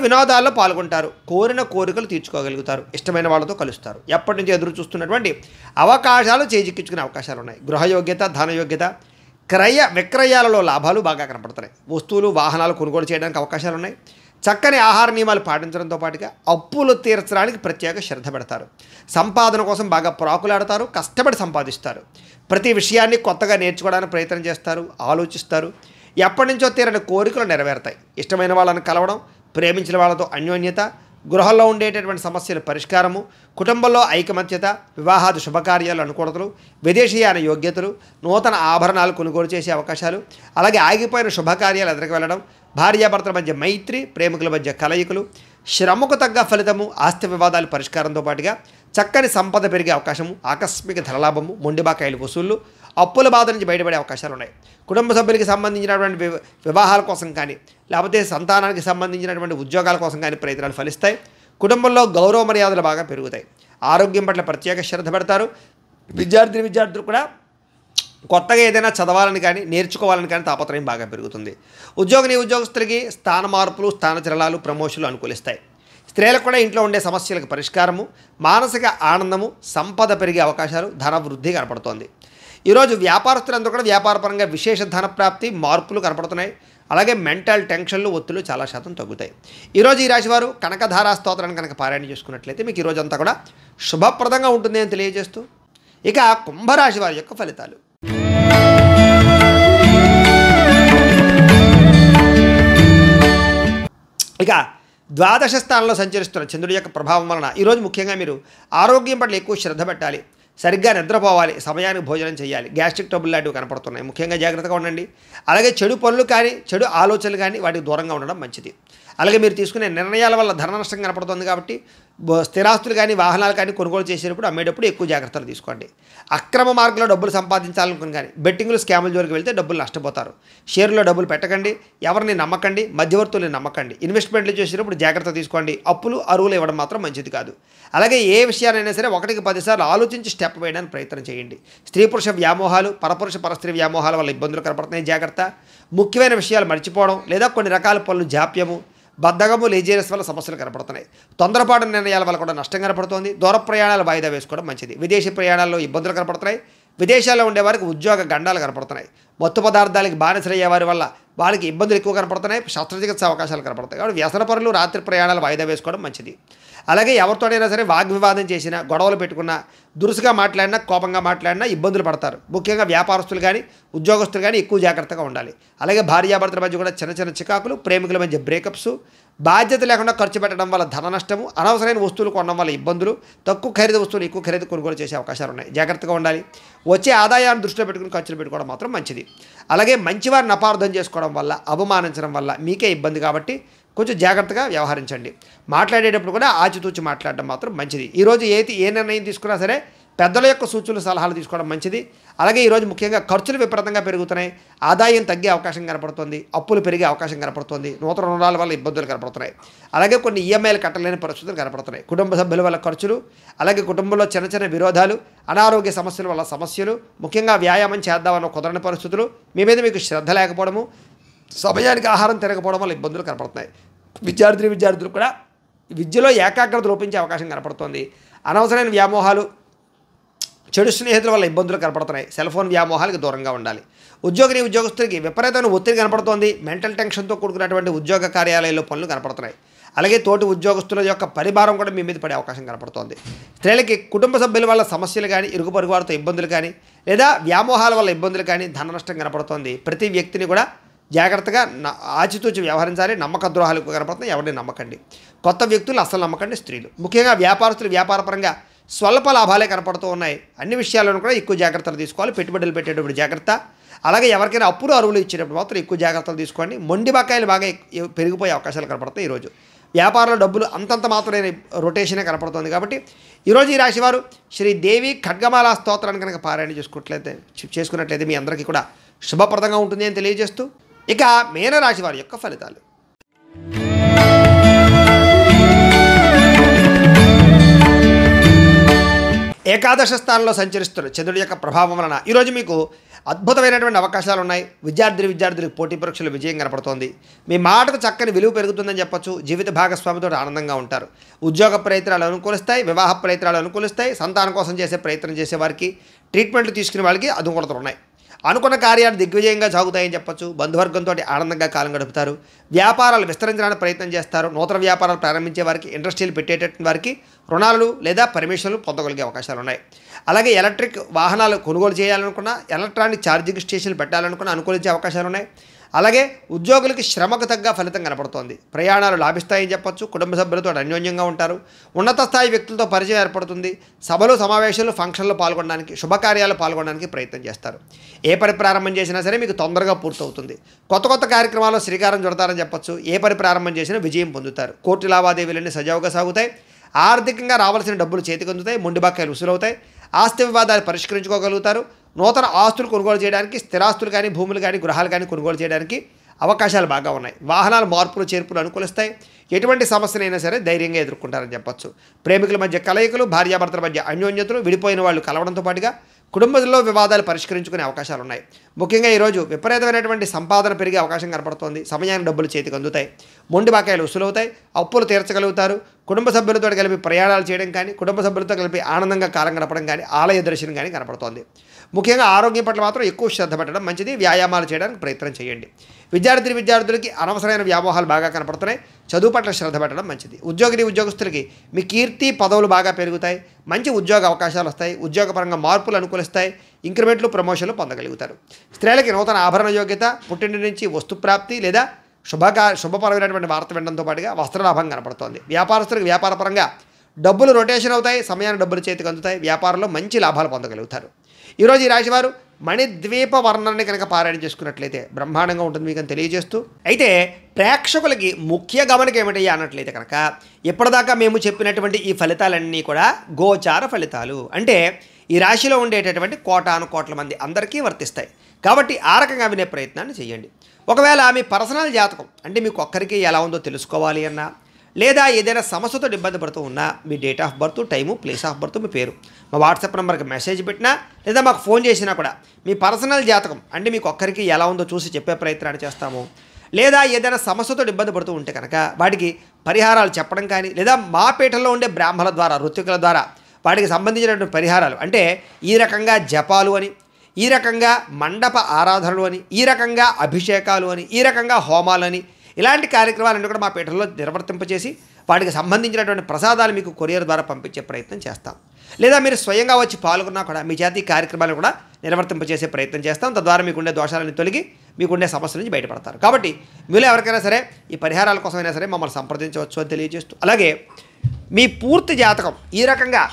వినోదాల్లో పాల్గొంటారు. కోరిన కోరికలు తీర్చుకోగలుగుతారు. ఇష్టమైన వాళ్ళతో కలుస్తారు. ఎప్పటి నుంచి ఎదురు చూస్తున్నటువంటి అవకాశాలు చేజిక్కించుకునే అవకాశాలు ఉన్నాయి. గృహయోగ్యత, ధనయోగ్యత, క్రయ విక్రయాలలో లాభాలు బాగా కనపడుతున్నాయి. వస్తువులు, వాహనాలు కొనుగోలు చేయడానికి అవకాశాలు ఉన్నాయి. చక్కని ఆహార నియమాలు పాటించడంతో పాటుగా అప్పులు తీర్చడానికి ప్రత్యేక శ్రద్ధ పెడతారు. సంపాదన కోసం బాగా ప్రాకులాడతారు. కష్టపడి సంపాదిస్తారు. ప్రతి విషయాన్ని కొత్తగా నేర్చుకోవడానికి ప్రయత్నం చేస్తారు. ఆలోచిస్తారు. ఎప్పటి నుంచో తీరని కోరికలు నెరవేరుతాయి. ఇష్టమైన వాళ్ళని కలవడం, ప్రేమించిన వాళ్ళతో అన్యోన్యత, గృహంలో ఉండేటటువంటి సమస్యల పరిష్కారము, కుటుంబంలో ఐకమత్యత, వివాహాది శుభకార్యాలు అనుకూలతలు, విదేశీయాన యోగ్యతలు, నూతన ఆభరణాలు కొనుగోలు చేసే అవకాశాలు, అలాగే ఆగిపోయిన శుభకార్యాలు ఎదురుకు వెళ్ళడం, భార్యాభర్తల మధ్య మైత్రి, ప్రేమికుల మధ్య కలయికలు, శ్రమకు తగ్గ ఫలితము, ఆస్తి వివాదాలు పరిష్కారంతో పాటుగా చక్కని సంపద పెరిగే అవకాశము, ఆకస్మిక ధనలాభము, మొండిబాకాయలు వసూళ్లు, అప్పుల బాధ నుంచి బయటపడే అవకాశాలు ఉన్నాయి. కుటుంబ సభ్యులకి సంబంధించినటువంటి వివాహాల కోసం కానీ, లేకపోతే సంతానానికి సంబంధించినటువంటి ఉద్యోగాల కోసం కానీ ప్రయత్నాలు ఫలిస్తాయి. కుటుంబంలో గౌరవ మర్యాదలు బాగా పెరుగుతాయి. ఆరోగ్యం పట్ల ప్రత్యేక శ్రద్ధ పెడతారు. విద్యార్థులు కూడా కొత్తగా ఏదైనా చదవాలని కానీ, నేర్చుకోవాలని కానీ తాపత్రయం బాగా పెరుగుతుంది. ఉద్యోగస్తులకి స్థాన మార్పులు, స్థానచలనాలు, ప్రమోషన్లు అనుకూలిస్తాయి. స్త్రీలకు కూడా ఇంట్లో ఉండే సమస్యలకు పరిష్కారము, మానసిక ఆనందము, సంపద పెరిగే అవకాశాలు, ధన వృద్ధి కనపడుతోంది. ఈరోజు వ్యాపారస్తులందరూ కూడా వ్యాపారపరంగా విశేష ధన ప్రాప్తి, మార్పులు కనపడుతున్నాయి. అలాగే మెంటల్ టెన్షన్లు, ఒత్తులు చాలా శాతం తగ్గుతాయి. ఈరోజు ఈ రాశివారు కనకధారా స్తోత్రాన్ని కనుక పారాయణ చేసుకున్నట్లయితే మీకు ఈరోజు అంతా కూడా శుభప్రదంగా ఉంటుంది అని తెలియజేస్తూ, ఇక కుంభరాశి వారి యొక్క ఫలితాలు. ఇక ద్వాదశ స్థానంలో సంచరిస్తున్న చంద్రుడి యొక్క ప్రభావం వలన ఈరోజు ముఖ్యంగా మీరు ఆరోగ్యం పట్ల ఎక్కువ శ్రద్ధ పెట్టాలి. సరిగ్గా నిద్రపోవాలి, సమయానికి భోజనం చేయాలి. గ్యాస్ట్రిక్ ట్రబుల్ లాంటివి కనపడుతున్నాయి, ముఖ్యంగా జాగ్రత్తగా ఉండండి. అలాగే చెడు పనులు కానీ, చెడు ఆలోచనలు కానీ వాటికి దూరంగా ఉండడం మంచిది. అలాగే మీరు తీసుకునే నిర్ణయాల వల్ల ధన నష్టం కనపడుతుంది కాబట్టి స్థిరాస్తులు కానీ, వాహనాలు కానీ కొనుగోలు చేసేటప్పుడు, అమ్మేటప్పుడు ఎక్కువ జాగ్రత్తలు తీసుకోండి. అక్రమ మార్గంలో డబ్బులు సంపాదించాలనుకుని కానీ బెట్టింగ్లు, స్కాముల జోలికి వెళ్తే డబ్బులు నష్టపోతారు. షేర్లో డబ్బులు పెట్టకండి, ఎవరిని నమ్మకండి, మధ్యవర్తుల్ని నమ్మకండి. ఇన్వెస్ట్మెంట్లు చేసేటప్పుడు జాగ్రత్త తీసుకోండి. అప్పులు, అరువులు ఇవ్వడం మాత్రం మంచిది కాదు. అలాగే ఏ విషయానైనా సరే 1కి 10 సార్లు ఆలోచించి స్టెప్ వేయడానికి ప్రయత్నం చేయండి. స్త్రీ పురుష వ్యామోహాలు, పరపురుష పరస్త్రీ వ్యామోహాల వల్ల ఇబ్బందులు కనపడుతున్నాయి, జాగ్రత్త. ముఖ్యమైన విషయాలు మర్చిపోవడం లేదా కొన్ని రకాల పనులు జాప్యము, బద్ధకము, లేజీనెస్ వల్ల సమస్యలు కనపడుతున్నాయి. తొందరపాటు నిర్ణయాల వల్ల కూడా నష్టం కనపడుతోంది. దూర ప్రయాణాలు వాయిదా వేసుకోవడం మంచిది. విదేశీ ప్రయాణాల్లో ఇబ్బందులు కనపడుతున్నాయి. విదేశాల్లో ఉండేవారికి ఉద్యోగ గండాలు కనపడుతున్నాయి. మత్తు పదార్థాలకి బానిసలయ్యే వారి వల్ల వాళ్ళకి ఇబ్బందులు ఎక్కువ కనపడుతున్నాయి. శస్త్రచికిత్స అవకాశాలు కనపడతాయి. కాబట్టి వ్యసన పరులు రాత్రి ప్రయాణాలు వాయిదా వేసుకోవడం మంచిది. అలాగే ఎవరితోనైనా సరే వాగ్వివాదం చేసినా, గొడవలు పెట్టుకున్నా, దురుసుగా మాట్లాడినా, కోపంగా మాట్లాడినా ఇబ్బందులు పడతారు. ముఖ్యంగా వ్యాపారస్తులు కానీ, ఉద్యోగస్తులు కానీ ఎక్కువ జాగ్రత్తగా ఉండాలి. అలాగే భార్యాభర్తల మధ్య కూడా చిన్న చిన్న చికాకులు, ప్రేమికుల మధ్య బ్రేకప్స్, బాధ్యత లేకుండా ఖర్చు పెట్టడం వల్ల ధన నష్టము, అనవసరమైన వస్తువులు కొనడం వల్ల ఇబ్బందులు, తక్కువ ఖరీదు వస్తువులు ఎక్కువ ఖరీదు కొనుగోలు చేసే అవకాశాలు ఉన్నాయి. జాగ్రత్తగా ఉండాలి. వచ్చే ఆదాయాన్ని దృష్టిలో పెట్టుకుని ఖర్చులు పెట్టుకోవడం మాత్రం మంచిది. అలాగే మంచివారిని అపార్థం చేసుకోవడం వల్ల, అవమానించడం వల్ల మీకే ఇబ్బంది కాబట్టి కొంచెం జాగ్రత్తగా వ్యవహరించండి. మాట్లాడేటప్పుడు కూడా ఆచితూచి మాట్లాడడం మాత్రం మంచిది. ఈరోజు ఏ నిర్ణయం తీసుకున్నా సరే పెద్దల యొక్క సూచనలు, సలహాలు తీసుకోవడం మంచిది. అలాగే ఈరోజు ముఖ్యంగా ఖర్చులు విపరీతంగా పెరుగుతున్నాయి. ఆదాయం తగ్గే అవకాశం కనపడుతుంది. అప్పులు పెరిగే అవకాశం కనపడుతుంది. నూతన రుణాల వల్ల ఇబ్బందులు కనపడుతున్నాయి. అలాగే కొన్ని ఈఎంఐలు కట్టలేని పరిస్థితులు కనపడుతున్నాయి. కుటుంబ సభ్యుల వల్ల ఖర్చులు, అలాగే కుటుంబంలో చిన్న చిన్న విరోధాలు, అనారోగ్య సమస్యల వల్ల సమస్యలు, ముఖ్యంగా వ్యాయామం చేద్దామన్న కుదరని పరిస్థితులు, మీ మీద మీకు శ్రద్ధ లేకపోవడము, సమయానికి ఆహారం తిరగకపోవడం వల్ల ఇబ్బందులు కనపడుతున్నాయి. విద్యార్థులు కూడా విద్యలో ఏకాగ్రత లోపించే అవకాశం కనపడుతుంది. అనవసరమైన వ్యామోహాలు, చెడు స్నేహితుల వల్ల ఇబ్బందులు కనపడుతున్నాయి. సెల్ ఫోన్ వ్యామోహాలకు దూరంగా ఉండాలి. ఉద్యోగస్తులకి విపరీతమైన ఒత్తిడి కనపడుతోంది. మెంటల్ టెన్షన్తో కూడుకున్నటువంటి ఉద్యోగ కార్యాలయాల్లో పనులు కనపడుతున్నాయి. అలాగే తోటి ఉద్యోగస్తుల యొక్క పరిభారం కూడా మీ మీద పడే అవకాశం కనపడుతోంది. స్త్రీలకి కుటుంబ సభ్యుల వల్ల సమస్యలు కానీ, ఇరుగు పొరుగు వారితో ఇబ్బందులు కానీ, లేదా వ్యామోహాల వల్ల ఇబ్బందులు కానీ, ధన నష్టం కనపడుతోంది. ప్రతి వ్యక్తిని కూడా జాగ్రత్తగా ఆచితూచి వ్యవహరించాలి. నమ్మక ద్రోహాలు కనపడుతున్నాయి, ఎవరిని నమ్మకండి. కొత్త వ్యక్తులు అసలు నమ్మకండి. స్త్రీలు ముఖ్యంగా వ్యాపారస్తులు వ్యాపారపరంగా స్వల్ప లాభాలే కనపడుతూ ఉన్నాయి. అన్ని విషయాలను కూడా ఎక్కువ జాగ్రత్తలు తీసుకోవాలి. పెట్టుబడులు పెట్టేటప్పుడు జాగ్రత్త. అలాగే ఎవరికైనా అప్పులు, అరువులు ఇచ్చేటప్పుడు మాత్రం ఎక్కువ జాగ్రత్తలు తీసుకోండి. మొండి బకాయిలు బాగా పెరిగిపోయే అవకాశాలు కనపడతాయి. ఈరోజు వ్యాపారంలో డబ్బులు అంతంత మాత్రమే రొటేషనే కనపడుతుంది. కాబట్టి ఈరోజు ఈ రాశివారు శ్రీదేవి ఖడ్గమాల స్తోత్రాన్ని కనుక పారాయణ చేసుకున్నట్లయితే మీ అందరికీ కూడా శుభప్రదంగా ఉంటుంది అని తెలియజేస్తూ, ఇక మీనరాశి వారి యొక్క ఫలితాలు. ఏకాదశ స్థానంలో సంచరిస్తున్న చంద్రుడి యొక్క ప్రభావం వలన ఈరోజు మీకు అద్భుతమైనటువంటి అవకాశాలు ఉన్నాయి. విద్యార్థులకు పోటీ పరీక్షలు విజయం కనపడుతోంది. మీ మాటకు చక్కని విలువ పెరుగుతుందని చెప్పొచ్చు. జీవిత భాగస్వామితో ఆనందంగా ఉంటారు. ఉద్యోగ ప్రయత్నాలు అనుకూలిస్తాయి. వివాహ ప్రయత్నాలు అనుకూలిస్తాయి. సంతానం కోసం చేసే ప్రయత్నం చేసే వారికి, ట్రీట్మెంట్లు తీసుకునే వాళ్ళకి అనుకూలతలు ఉన్నాయి. అనుకున్న కార్యాలు దిగ్విజయంగా సాగుతాయని చెప్పొచ్చు. బంధువర్గంతో ఆనందంగా కాలం గడుపుతారు. వ్యాపారాలు విస్తరించడానికి ప్రయత్నం చేస్తారు. నూతన వ్యాపారాలు ప్రారంభించే వారికి, ఇండస్ట్రీలు పెట్టేటటువంటి వారికి రుణాలు లేదా పర్మిషన్లు పొందగలిగే అవకాశాలు ఉన్నాయి. అలాగే ఎలక్ట్రిక్ వాహనాలు కొనుగోలు చేయాలనుకున్నా, ఎలక్ట్రానిక్ ఛార్జింగ్ స్టేషన్లు పెట్టాలనుకున్నా అనుకూలించే అవకాశాలు ఉన్నాయి. అలాగే ఉద్యోగులకి శ్రమకు తగ్గ ఫలితం కనపడుతోంది. ప్రయాణాలు లాభిస్తాయని చెప్పొచ్చు. కుటుంబ సభ్యులతో అన్యోన్యంగా ఉంటారు. ఉన్నత స్థాయి వ్యక్తులతో పరిచయం ఏర్పడుతుంది. సభలు, సమావేశాలు, ఫంక్షన్లు పాల్గొనడానికి, శుభకార్యాలు పాల్గొనడానికి ప్రయత్నం చేస్తారు. ఏ పని ప్రారంభం చేసినా సరే మీకు తొందరగా పూర్తవుతుంది. కొత్త కార్యక్రమాల్లో శ్రీకారం చుడతారని చెప్పొచ్చు. ఏ పని ప్రారంభం చేసినా విజయం పొందుతారు. కోర్టు లావాదేవీలన్నీ సజావుగా సాగుతాయి. ఆర్థికంగా రావాల్సిన డబ్బులు చేతికి అందుతాయి. మొండి బకాయిలు వసూలవుతాయి. ఆస్తి వివాదాలు పరిష్కరించుకోగలుగుతారు. నూతన ఆస్తులు కొనుగోలు చేయడానికి, స్థిరాస్తులు కానీ, భూములు కానీ, గృహాలు కానీ కొనుగోలు చేయడానికి అవకాశాలు బాగా ఉన్నాయి. వాహనాల మార్పులు, చేర్పులు అనుకూలిస్తాయి. ఎటువంటి సమస్యనైనా సరే ధైర్యంగా ఎదుర్కొంటారని చెప్పొచ్చు. ప్రేమికుల మధ్య కలయికలు, భార్యాభర్తల మధ్య అన్యోన్యతలు, విడిపోయిన వాళ్ళు కలవడంతో పాటుగా కుటుంబంలో వివాదాలు పరిష్కరించుకునే అవకాశాలు ఉన్నాయి. ముఖ్యంగా ఈరోజు విపరీతమైనటువంటి సంపాదన పెరిగే అవకాశం కనపడుతోంది. సమయానికి డబ్బులు చేతికి అందుతాయి. మొండి బాకాయలు వసూలవుతాయి. అప్పులు తీర్చగలుగుతారు. కుటుంబ సభ్యులతో కలిపి ప్రయాణాలు చేయడం కానీ, కుటుంబ సభ్యులతో కలిపి ఆనందంగా కాలం గడపడం కానీ, ఆలయ దర్శనం కానీ కనపడుతోంది. ముఖ్యంగా ఆరోగ్యం పట్ల మాత్రం ఎక్కువ శ్రద్ధ పెట్టడం మంచిది. వ్యాయామాలు చేయడానికి ప్రయత్నం చేయండి. విద్యార్థులకి అనవసరమైన వ్యామోహాలు బాగా కనపడుతున్నాయి. చదువు పట్ల శ్రద్ధ పెట్టడం మంచిది. ఉద్యోగస్తులకి మీ కీర్తి పదవులు బాగా పెరుగుతాయి. మంచి ఉద్యోగ అవకాశాలు వస్తాయి. ఉద్యోగపరంగా మార్పులు అనుకూలిస్తాయి. ఇంక్రిమెంట్లు, ప్రమోషన్లు పొందగలుగుతారు. స్త్రీలకి నూతన ఆభరణ యోగ్యత, పుట్టింటి నుంచి వస్తుప్రాప్తి లేదా శుభపరమైనటువంటి వార్త వినడంతో పాటుగా వస్త్రలాభం కనపడుతోంది. వ్యాపారస్తులకు వ్యాపారపరంగా డబ్బులు రొటేషన్ అవుతాయి. సమయానికి డబ్బులు చేతికి అందుతాయి. వ్యాపారంలో మంచి లాభాలు పొందగలుగుతారు. ఈరోజు ఈ రాశివారు మణిద్వీప వర్ణాన్ని కనుక పారాయణ చేసుకున్నట్లయితే బ్రహ్మాండంగా ఉంటుంది మీకు అని తెలియజేస్తూ, అయితే ప్రేక్షకులకి ముఖ్య గమనిక ఏమిటి అన్నట్లయితే కనుక ఇప్పటిదాకా మేము చెప్పినటువంటి ఈ ఫలితాలన్నీ కూడా గోచార ఫలితాలు. అంటే ఈ రాశిలో ఉండేటటువంటి కోటాను కోట్ల మంది అందరికీ వర్తిస్తాయి. కాబట్టి ఆ రకంగా వినే ప్రయత్నాన్ని చేయండి. ఒకవేళ మీ పర్సనల్ జాతకం అంటే మీకు ఒక్కరికి ఎలా ఉందో తెలుసుకోవాలి అన్నా, లేదా ఏదైనా సమస్యతో ఇబ్బంది పడుతూ ఉన్నా మీ date of birth, time, place of birth, మీ పేరు మా వాట్సాప్ నెంబర్కి మెసేజ్ పెట్టినా లేదా మాకు ఫోన్ చేసినా కూడా మీ పర్సనల్ జాతకం అంటే మీకు ఒక్కరికి ఎలా ఉందో చూసి చెప్పే ప్రయత్నాన్ని చేస్తాము. లేదా ఏదైనా సమస్యతో ఇబ్బంది పడుతూ ఉంటే కనుక వాటికి పరిహారాలు చెప్పడం కానీ, లేదా మా పీఠంలో ఉండే బ్రాహ్మణుల ద్వారా, ఋత్వికుల ద్వారా వాటికి సంబంధించినటువంటి పరిహారాలు అంటే ఈ రకంగా జపాలు అని, ఈ రకంగా మండప ఆరాధనలు అని, ఈ రకంగా అభిషేకాలు అని, ఈ రకంగా హోమాలని, ఇలాంటి కార్యక్రమాలన్నీ కూడా మా పీఠంలో నిర్వర్తింపచేసి వాటికి సంబంధించినటువంటి ప్రసాదాలు మీకు కొరియర్ ద్వారా పంపించే ప్రయత్నం చేస్తాం. లేదా మీరు స్వయంగా వచ్చి పాల్గొన్నా కూడా మీ చేత ఈ కార్యక్రమాలు కూడా నిర్వర్తింపచేసే ప్రయత్నం చేస్తాం. తద్వారా మీకుండే దోషాలను తొలగి మీకుండే సమస్యల నుంచి బయటపడతారు. కాబట్టి మీలో ఎవరికైనా సరే ఈ పరిహారాల కోసమైనా సరే మమ్మల్ని సంప్రదించవచ్చు అని తెలియజేస్తూ, అలాగే మీ పూర్తి జాతకం ఈ రకంగా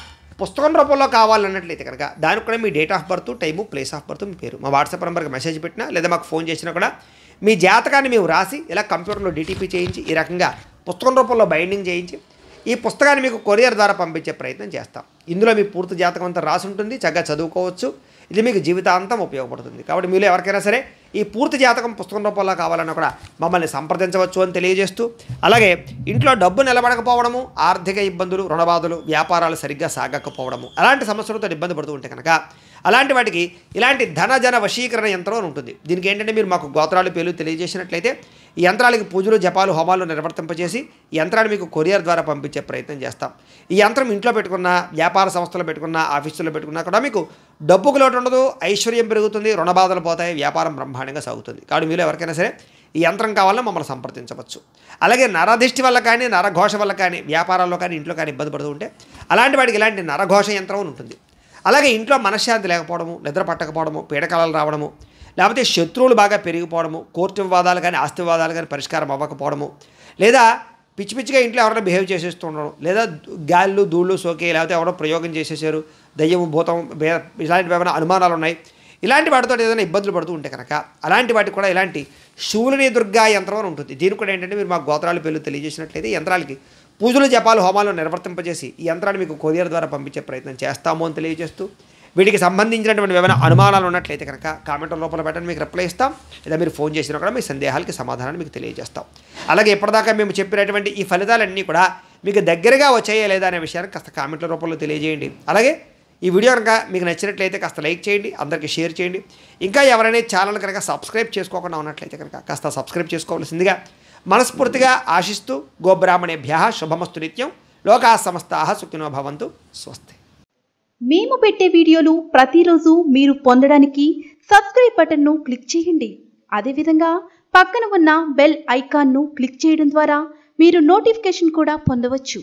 పుస్తకం రూపంలో కావాలన్నట్లయితే కనుక దానికి కూడా మీ date of birth, time, place of birth, మీ పేరు మా వాట్సాప్ నెంబర్కి మెసేజ్ పెట్టినా లేదా మాకు ఫోన్ చేసినా కూడా మీ జాతకాన్ని మేము రాసి ఇలా కంప్యూటర్లో డిటిపి చేయించి ఈ రకంగా పుస్తకం రూపంలో బైండింగ్ చేయించి ఈ పుస్తకాన్ని మీకు కొరియర్ ద్వారా పంపించే ప్రయత్నం చేస్తాం. ఇందులో మీ పూర్తి జాతకం అంతా రాసి ఉంటుంది. చక్కగా చదువుకోవచ్చు. ఇది మీకు జీవితాంతం ఉపయోగపడుతుంది. కాబట్టి మీరు ఎవరికైనా సరే ఈ పూర్తి జాతకం పుస్తకం రూపంలో కావాలన్నా కూడా మమ్మల్ని సంప్రదించవచ్చు అని తెలియజేస్తూ, అలాగే ఇంట్లో డబ్బు నిలబడకపోవడము, ఆర్థిక ఇబ్బందులు, రుణబాధలు, వ్యాపారాలు సరిగ్గా సాగకపోవడము, అలాంటి సమస్యలతో ఇబ్బంది పడుతూ ఉంటే కనుక అలాంటి వాటికి ఇలాంటి ధన వశీకరణ యంత్రం అని ఉంటుంది. దీనికి ఏంటంటే మీరు మాకు గోత్రాలు, పేర్లు తెలియజేసినట్లయితే ఈ యంత్రాలకి పూజలు, జపాలు, హోమాలు నిర్వర్తింపజేసి ఈ యంత్రాన్ని మీకు కొరియర్ ద్వారా పంపించే ప్రయత్నం చేస్తాం. ఈ యంత్రం ఇంట్లో పెట్టుకున్న, వ్యాపార సంస్థలో పెట్టుకున్న, ఆఫీసులో పెట్టుకున్నా కూడా మీకు డబ్బుకు లోటు ఉండదు, ఐశ్వర్యం పెరుగుతుంది, రుణబాధలు పోతాయి, వ్యాపారం బ్రహ్మాండంగా సాగుతుంది. కాబట్టి మీరు ఎవరికైనా సరే ఈ యంత్రం కావాలన్నా మమ్మల్ని సంప్రదించవచ్చు. అలాగే నరదిష్టి వల్ల కానీ, నరఘోష వల్ల కానీ, వ్యాపారాల్లో కానీ, ఇంట్లో కానీ ఇబ్బంది పడుతూ ఉంటే అలాంటి వాటికి ఇలాంటి నరఘోష యంత్రం ఉంటుంది. అలాగే ఇంట్లో మనశ్శాంతి లేకపోవడము, నిద్ర పట్టకపోవడము, పీడకలాలు రావడము, లేకపోతే శత్రువులు బాగా పెరిగిపోవడము, కోర్టు వివాదాలు కానీ, ఆస్తి వివాదాలు కానీ పరిష్కారం అవ్వకపోవడము, లేదా పిచ్చిగా ఇంట్లో ఎవరైనా బిహేవ్ చేసేస్తూ ఉండడం, లేదా గాళ్ళు, ధూళ్ళు సోకే, లేకపోతే ఎవరో ప్రయోగం చేసేసారు, దయ్యం, భూతం, ఇలాంటివి ఏమైనా అనుమానాలు ఉన్నాయి, ఇలాంటి వాటితో ఏదైనా ఇబ్బందులు పడుతూ ఉంటే కనుక అలాంటి వాటికి కూడా ఇలాంటి శూలిని దుర్గా యంత్రం అని ఉంటుంది. దీనికి కూడా ఏంటంటే మీరు మా గోత్రాలు, పేర్లు తెలియజేసినట్లయితే యంత్రాలకి పూజలు, జపాలు, హోమాలు నిర్వర్తింపజేసి ఈ యంత్రాన్ని మీకు కొరియర్ ద్వారా పంపించే ప్రయత్నం చేస్తాము అని తెలియజేస్తూ, వీటికి సంబంధించినటువంటి ఏమైనా అనుమానాలు ఉన్నట్లయితే కనుక కామెంట్ లోపల పెట్టండి, మీకు రిప్లై ఇస్తాం. లేదా మీరు ఫోన్ చేసినా కూడా మీ సందేహాలకి సమాధానాన్ని మీకు తెలియజేస్తాం. అలాగే ఇప్పటిదాకా మేము చెప్పినటువంటి ఈ ఫలితాలన్నీ కూడా మీకు దగ్గరగా వచ్చాయా లేదా అనే విషయాన్ని కాస్త కామెంట్ల రూపంలో తెలియజేయండి. అలాగే ఈ వీడియో కనుక మీకు నచ్చినట్లయితే కాస్త లైక్ చేయండి, అందరికీ షేర్ చేయండి. ఇంకా ఎవరైనా ఛానల్ కనుక సబ్స్క్రైబ్ చేసుకోకుండా ఉన్నట్లయితే కనుక కాస్త సబ్స్క్రైబ్ చేసుకోవాల్సిందిగా మనస్ఫూర్తిగా ఆశిస్తూ, గోబ్రాహ్మణేభ్యః శుభమస్తు నిత్యం. లోకాః సమస్తాః సుఖినో భవంతు. స్వస్తి. మేము పెట్టే వీడియోలు ప్రతిరోజు మీరు పొందడానికి సబ్స్క్రైబ్ బటన్ను క్లిక్ చేయండి. అదేవిధంగా పక్కన ఉన్న బెల్ ఐకాన్ను క్లిక్ చేయడం ద్వారా మీరు నోటిఫికేషన్ కూడా పొందవచ్చు.